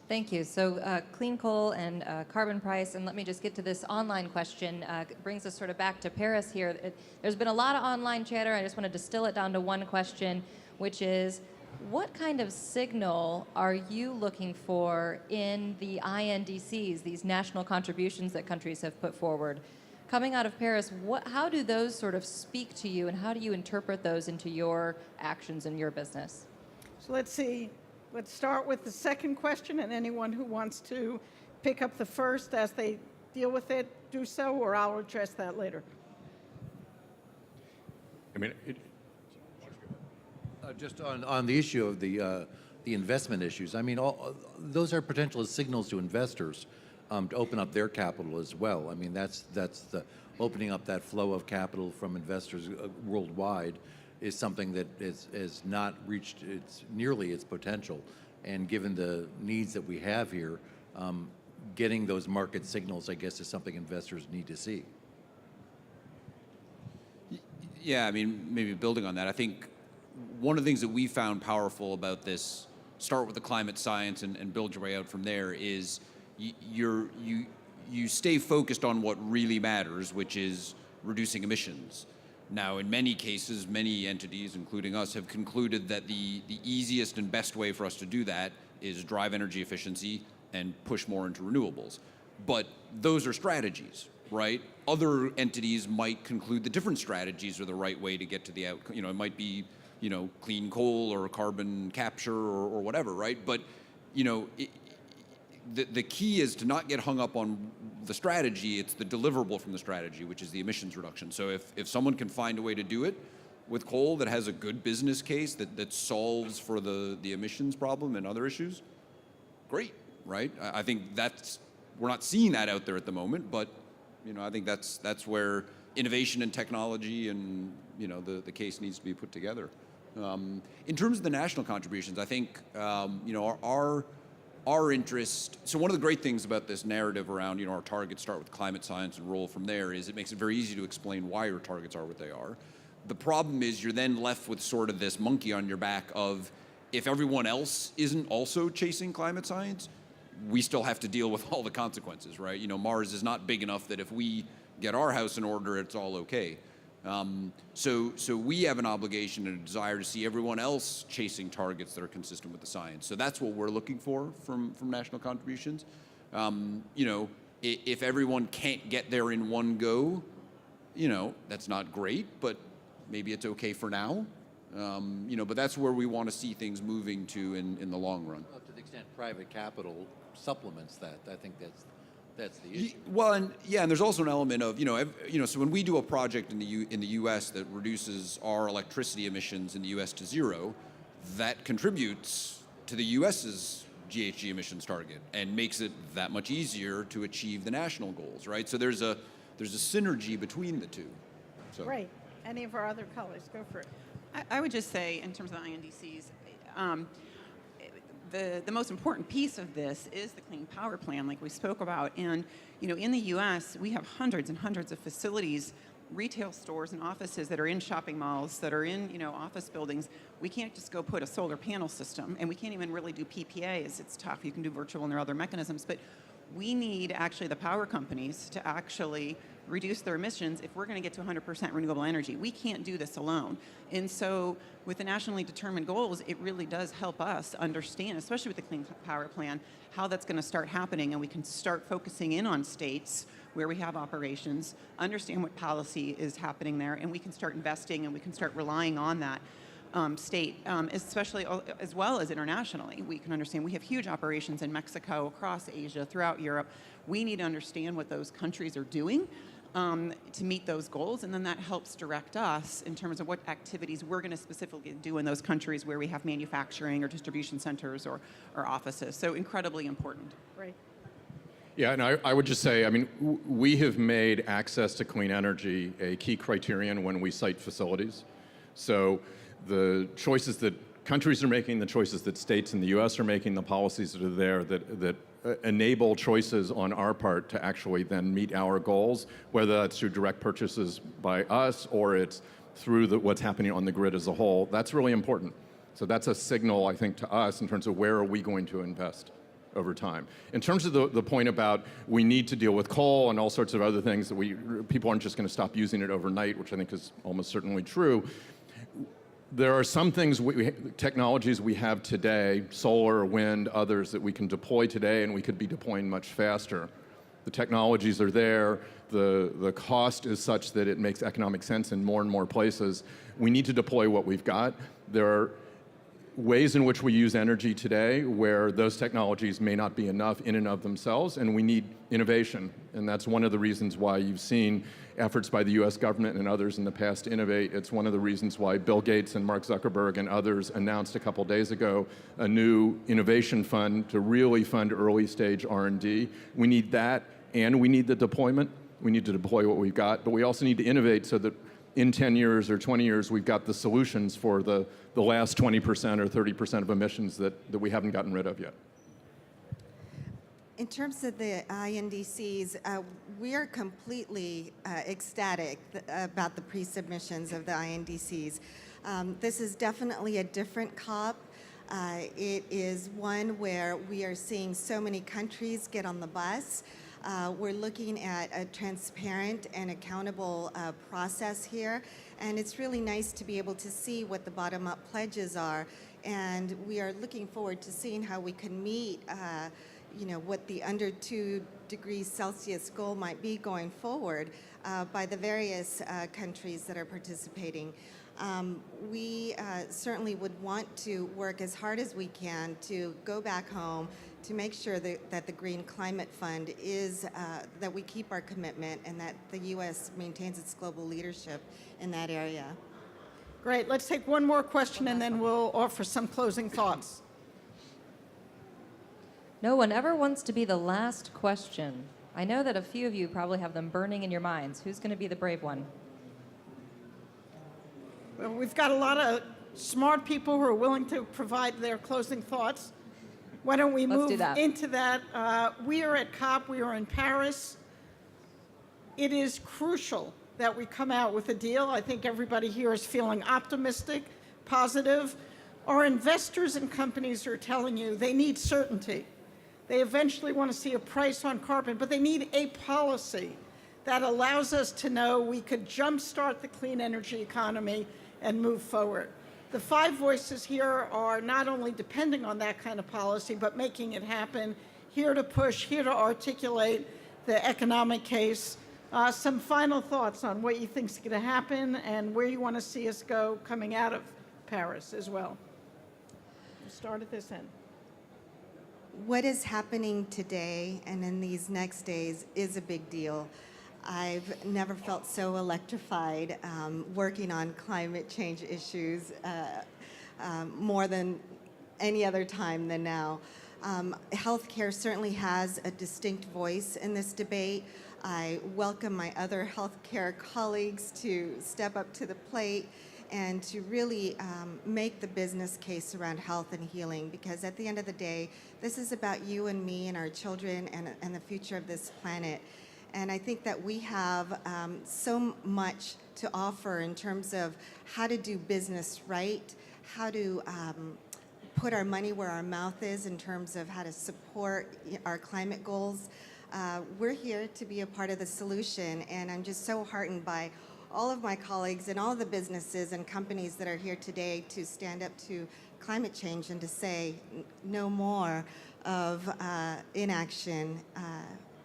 Thank you. So clean coal and carbon price, and let me just get to this online question. Brings us sort of back to Paris here. There's been a lot of online chatter. I just want to distill it down to one question, which is, what kind of signal are you looking for in the INDCs, these national contributions that countries have put forward? Coming out of Paris, how do those sort of speak to you, and how do you interpret those into your actions in your business? So let's see. Let's start with the second question, and anyone who wants to pick up the first as they deal with it, do so, or I'll address that later. Just on the issue of the the investment issues. I mean, those are potential signals to investors to open up their capital as well. I mean, that's the opening up that flow of capital from investors worldwide is something that is not reached nearly its potential. And given the needs that we have here, getting those market signals, I guess, is something investors need to see. Yeah, I mean, maybe building on that, I think one of the things that we found powerful about this, start with the climate science and build your way out from there, is you stay focused on what really matters, which is reducing emissions. Now, in many cases, many entities, including us, have concluded that the easiest and best way for us to do that is drive energy efficiency and push more into renewables. But those are strategies, right? Other entities might conclude the different strategies are the right way to get to the outcome. You know, it might be, you know, clean coal or carbon capture or whatever, right? But, you know, the key is to not get hung up on the strategy. It's the deliverable from the strategy, which is the emissions reduction. So if someone can find a way to do it with coal that has a good business case that solves for the emissions problem and other issues, great, right? I think we're not seeing that out there at the moment, but you know, I think that's where innovation and technology and you know the case needs to be put together. In terms of the national contributions, I think you know our interest. So one of the great things about this narrative around, you know, our targets start with climate science and roll from there is it makes it very easy to explain why your targets are what they are. The problem is you're then left with sort of this monkey on your back of if everyone else isn't also chasing climate science, we still have to deal with all the consequences, right? You know, Mars is not big enough that if we get our house in order, it's all okay. So we have an obligation and a desire to see everyone else chasing targets that are consistent with the science. So that's what we're looking for from national contributions. You know, if everyone can't get there in one go, you know, that's not great, but maybe it's okay for now. You know, but that's where we want to see things moving to in the long run. Well, to the extent private capital supplements that, I think that's the issue. Well, and there's also an element of, you know, so when we do a project in the U.S. that reduces our electricity emissions in the U.S. to zero, that contributes to the U.S.'s GHG emissions target and makes it that much easier to achieve the national goals, right? So there's a synergy between the two. So. Great. Any of our other colleagues, go for it. I would just say, in terms of the INDCs, the most important piece of this is the Clean Power Plan, like we spoke about. And you know, in the U.S., we have hundreds and hundreds of facilities, retail stores and offices that are in shopping malls, that are in, you know, office buildings. We can't just go put a solar panel system, and we can't even really do PPAs. It's tough. You can do virtual and there are other mechanisms, but we need actually the power companies to actually reduce their emissions if we're going to get to 100% renewable energy. We can't do this alone. And so with the nationally determined goals, it really does help us understand, especially with the Clean Power Plan, how that's going to start happening, and we can start focusing in on states where we have operations, understand what policy is happening there, and we can start investing and we can start relying on that state, especially as well as internationally. We can understand we have huge operations in Mexico, across Asia, throughout Europe. We need to understand what those countries are doing to meet those goals, and then that helps direct us in terms of what activities we're going to specifically do in those countries where we have manufacturing or distribution centers or offices. So incredibly important. Right. Yeah, and I would just say, I mean, we have made access to clean energy a key criterion when we site facilities. So the choices that countries are making, the choices that states in the U.S. are making, the policies that are there that enable choices on our part to actually then meet our goals, whether that's through direct purchases by us or it's through what's happening on the grid as a whole. That's really important. So that's a signal, I think, to us in terms of where are we going to invest over time. In terms of the point about we need to deal with coal and all sorts of other things that people aren't just going to stop using it overnight, which I think is almost certainly true. There are some things, technologies we have today, solar, wind, others that we can deploy today and we could be deploying much faster. The technologies are there, the cost is such that it makes economic sense in more and more places. We need to deploy what we've got. ways in which we use energy today where those technologies may not be enough in and of themselves, and we need innovation. And that's one of the reasons why you've seen efforts by the US government and others in the past to innovate. It's one of the reasons why Bill Gates and Mark Zuckerberg and others announced a couple days ago a new innovation fund to really fund early stage R&D. We need that, and we need the deployment. We need to deploy what we've got, but we also need to innovate so that in 10 years or 20 years, we've got the solutions for the last 20% or 30% of emissions that we haven't gotten rid of yet. In terms of the INDCs, we are completely ecstatic about the pre-submissions of the INDCs. This is definitely a different COP. It is one where we are seeing so many countries get on the bus. We're looking at a transparent and accountable process here, and it's really nice to be able to see what the bottom-up pledges are, and we are looking forward to seeing how we can meet what the under 2 degrees Celsius goal might be going forward by the various countries that are participating. We certainly would want to work as hard as we can to go back home to make sure that the Green Climate Fund is, that we keep our commitment and that the U.S. maintains its global leadership in that area. Great. Let's take one more question and then we'll offer some closing thoughts. No one ever wants to be the last question. I know that a few of you probably have them burning in your minds. Who's going to be the brave one? Well, we've got a lot of smart people who are willing to provide their closing thoughts. Why don't we move into that? We are at COP. We are in Paris. It is crucial that we come out with a deal. I think everybody here is feeling optimistic, positive. Our investors and companies are telling you they need certainty. They eventually want to see a price on carbon, but they need a policy that allows us to know we could jumpstart the clean energy economy and move forward. The 5 voices here are not only depending on that kind of policy, but making it happen, here to push, here to articulate the economic case. Some final thoughts on what you think is going to happen and where you want to see us go coming out of Paris as well. We'll start at this end. What is happening today and in these next days is a big deal. I've never felt so electrified working on climate change issues more than any other time than now. Healthcare certainly has a distinct voice in this debate. I welcome my other healthcare colleagues to step up to the plate and to really make the business case around health and healing, because at the end of the day, this is about you and me and our children and the future of this planet. And I think that we have so much to offer in terms of how to do business right, how to put our money where our mouth is in terms of how to support our climate goals. We're here to be a part of the solution, and I'm just so heartened by all of my colleagues and all of the businesses and companies that are here today to stand up to climate change and to say no more of inaction.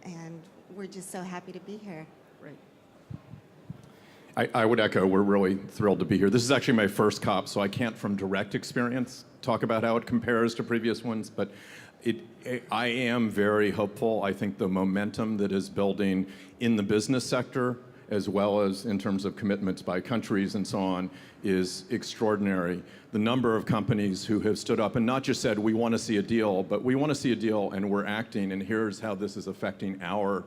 And we're just so happy to be here. Great. I would echo, we're really thrilled to be here. This is actually my first COP, so I can't from direct experience talk about how it compares to previous ones, but I am very hopeful. I think the momentum that is building in the business sector, as well as in terms of commitments by countries and so on, is extraordinary. The number of companies who have stood up and not just said, we want to see a deal, but we want to see a deal and we're acting, and here's how this is affecting our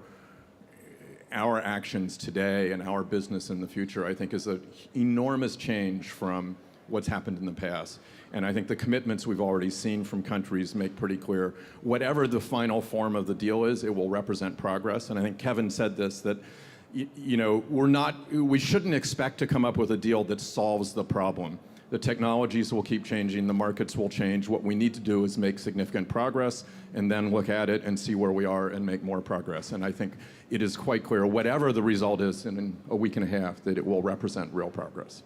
actions today and our business in the future, I think is an enormous change from what's happened in the past. And I think the commitments we've already seen from countries make pretty clear, whatever the final form of the deal is, it will represent progress. And I think Kevin said this, that we shouldn't expect to come up with a deal that solves the problem. The technologies will keep changing, the markets will change. What we need to do is make significant progress and then look at it and see where we are and make more progress. And I think it is quite clear, whatever the result is in a week and a half, that it will represent real progress.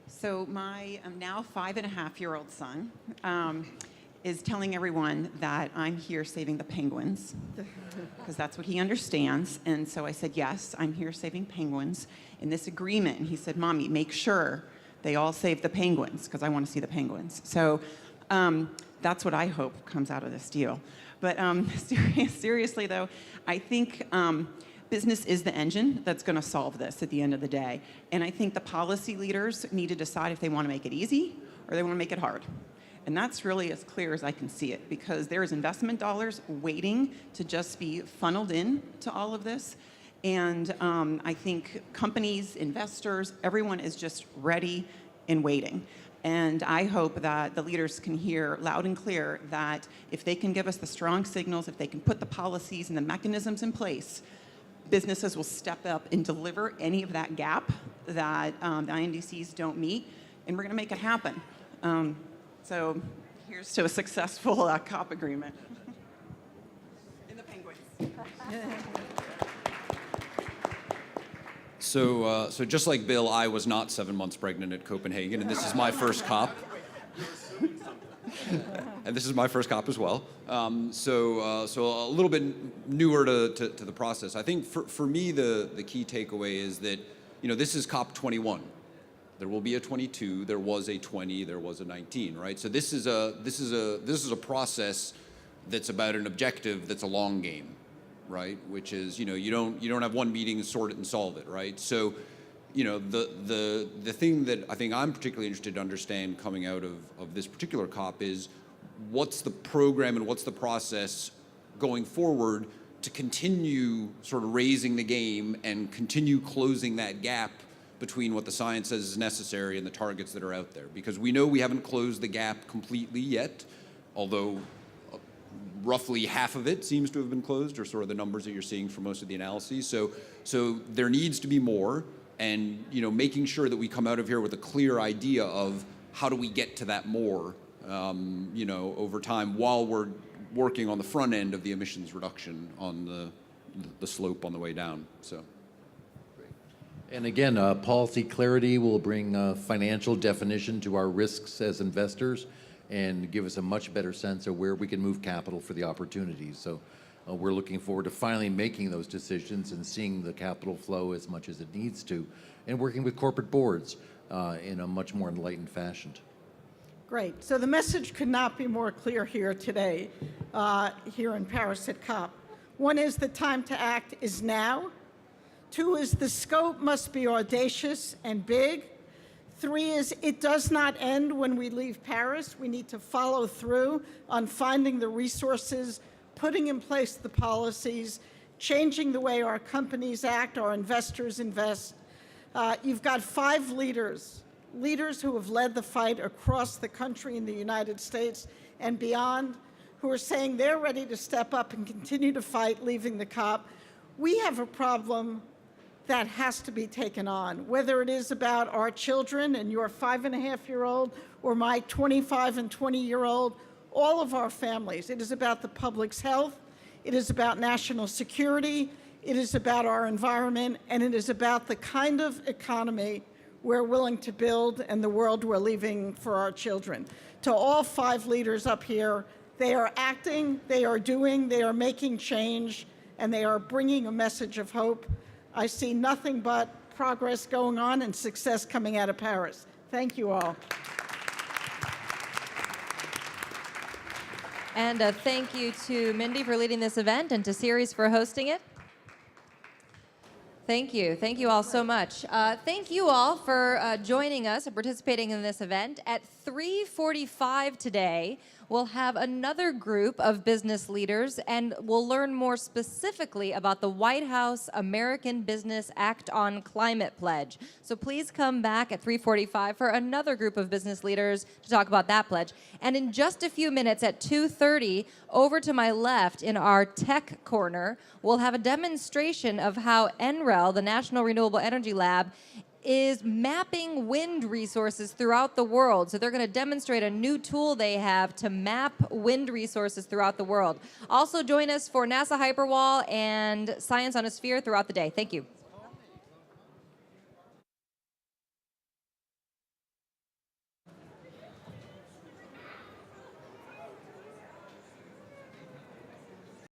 So my now 5.5-year-old son is telling everyone that I'm here saving the penguins, because that's what he understands. And so I said, yes, I'm here saving penguins in this agreement. And he said, Mommy, make sure They all save the penguins, because I want to see the penguins. So that's what I hope comes out of this deal. But seriously, though, I think business is the engine that's going to solve this at the end of the day. And I think the policy leaders need to decide if they want to make it easy or they want to make it hard. And that's really as clear as I can see it, because there is investment dollars waiting to just be funneled in to all of this. And I think companies, investors, everyone is just ready and waiting. And I hope that the leaders can hear loud and clear that if they can give us the strong signals, if they can put the policies and the mechanisms in place, businesses will step up and deliver any of that gap that the INDCs don't meet, and we're going to make it happen. So here's to a successful COP agreement. And the penguins. So just like Bill, I was not 7 months pregnant at Copenhagen, and this is my first COP. And this is my first COP as well. So a little bit newer to the process. I think for me, the key takeaway is that, this is COP-21. There will be a 22, there was a 20, there was a 19, right? So this is a process that's about an objective that's a long game, right? Which is, you don't have one meeting, sort it and solve it, right? So, the thing that I think I'm particularly interested to understand coming out of this particular COP is what's the program and what's the process going forward to continue sort of raising the game and continue closing that gap between what the science says is necessary and the targets that are out there. Because we know we haven't closed the gap completely yet, although roughly half of it seems to have been closed, or sort of the numbers that you're seeing from most of the analyses. So there needs to be more, and making sure that we come out of here with a clear idea of how do we get to that more, over time, while we're working on the front end of the emissions reduction on the slope on the way down. So. And again, policy clarity will bring financial definition to our risks as investors and give us a much better sense of where we can move capital for the opportunities. So we're looking forward to finally making those decisions and seeing the capital flow as much as it needs to, and working with corporate boards in a much more enlightened fashion. Great. So the message could not be more clear here today, here in Paris at COP. One is the time to act is now. 2 is the scope must be audacious and big. 3 is it does not end when we leave Paris. We need to follow through on finding the resources, putting in place the policies, changing the way our companies act, our investors invest. You've got 5 leaders who have led the fight across the country in the United States and beyond, who are saying they're ready to step up and continue to fight leaving the COP. We have a problem that has to be taken on, whether it is about our children and your 5.5-year-old or my 25 and 20-year-old, all of our families. It is about the public's health. It is about national security. It is about our environment, and it is about the kind of economy we're willing to build and the world we're leaving for our children. To all 5 leaders up here, they are acting, they are doing, they are making change, and they are bringing a message of hope. I see nothing but progress going on and success coming out of Paris. Thank you all. And thank you to Mindy for leading this event and to Ceres for hosting it. Thank you. Thank you all so much. Thank you all for joining us and participating in this event. At 3:45 today, we'll have another group of business leaders, and we'll learn more specifically about the White House American Business Act on Climate Pledge. So please come back at 3:45 for another group of business leaders to talk about that pledge. And in just a few minutes at 2:30, over to my left in our tech corner, we'll have a demonstration of how NREL, the National Renewable Energy Lab, is mapping wind resources throughout the world. So they're going to demonstrate a new tool they have to map wind resources throughout the world. Also join us for NASA Hyperwall and Science on a Sphere throughout the day. Thank you.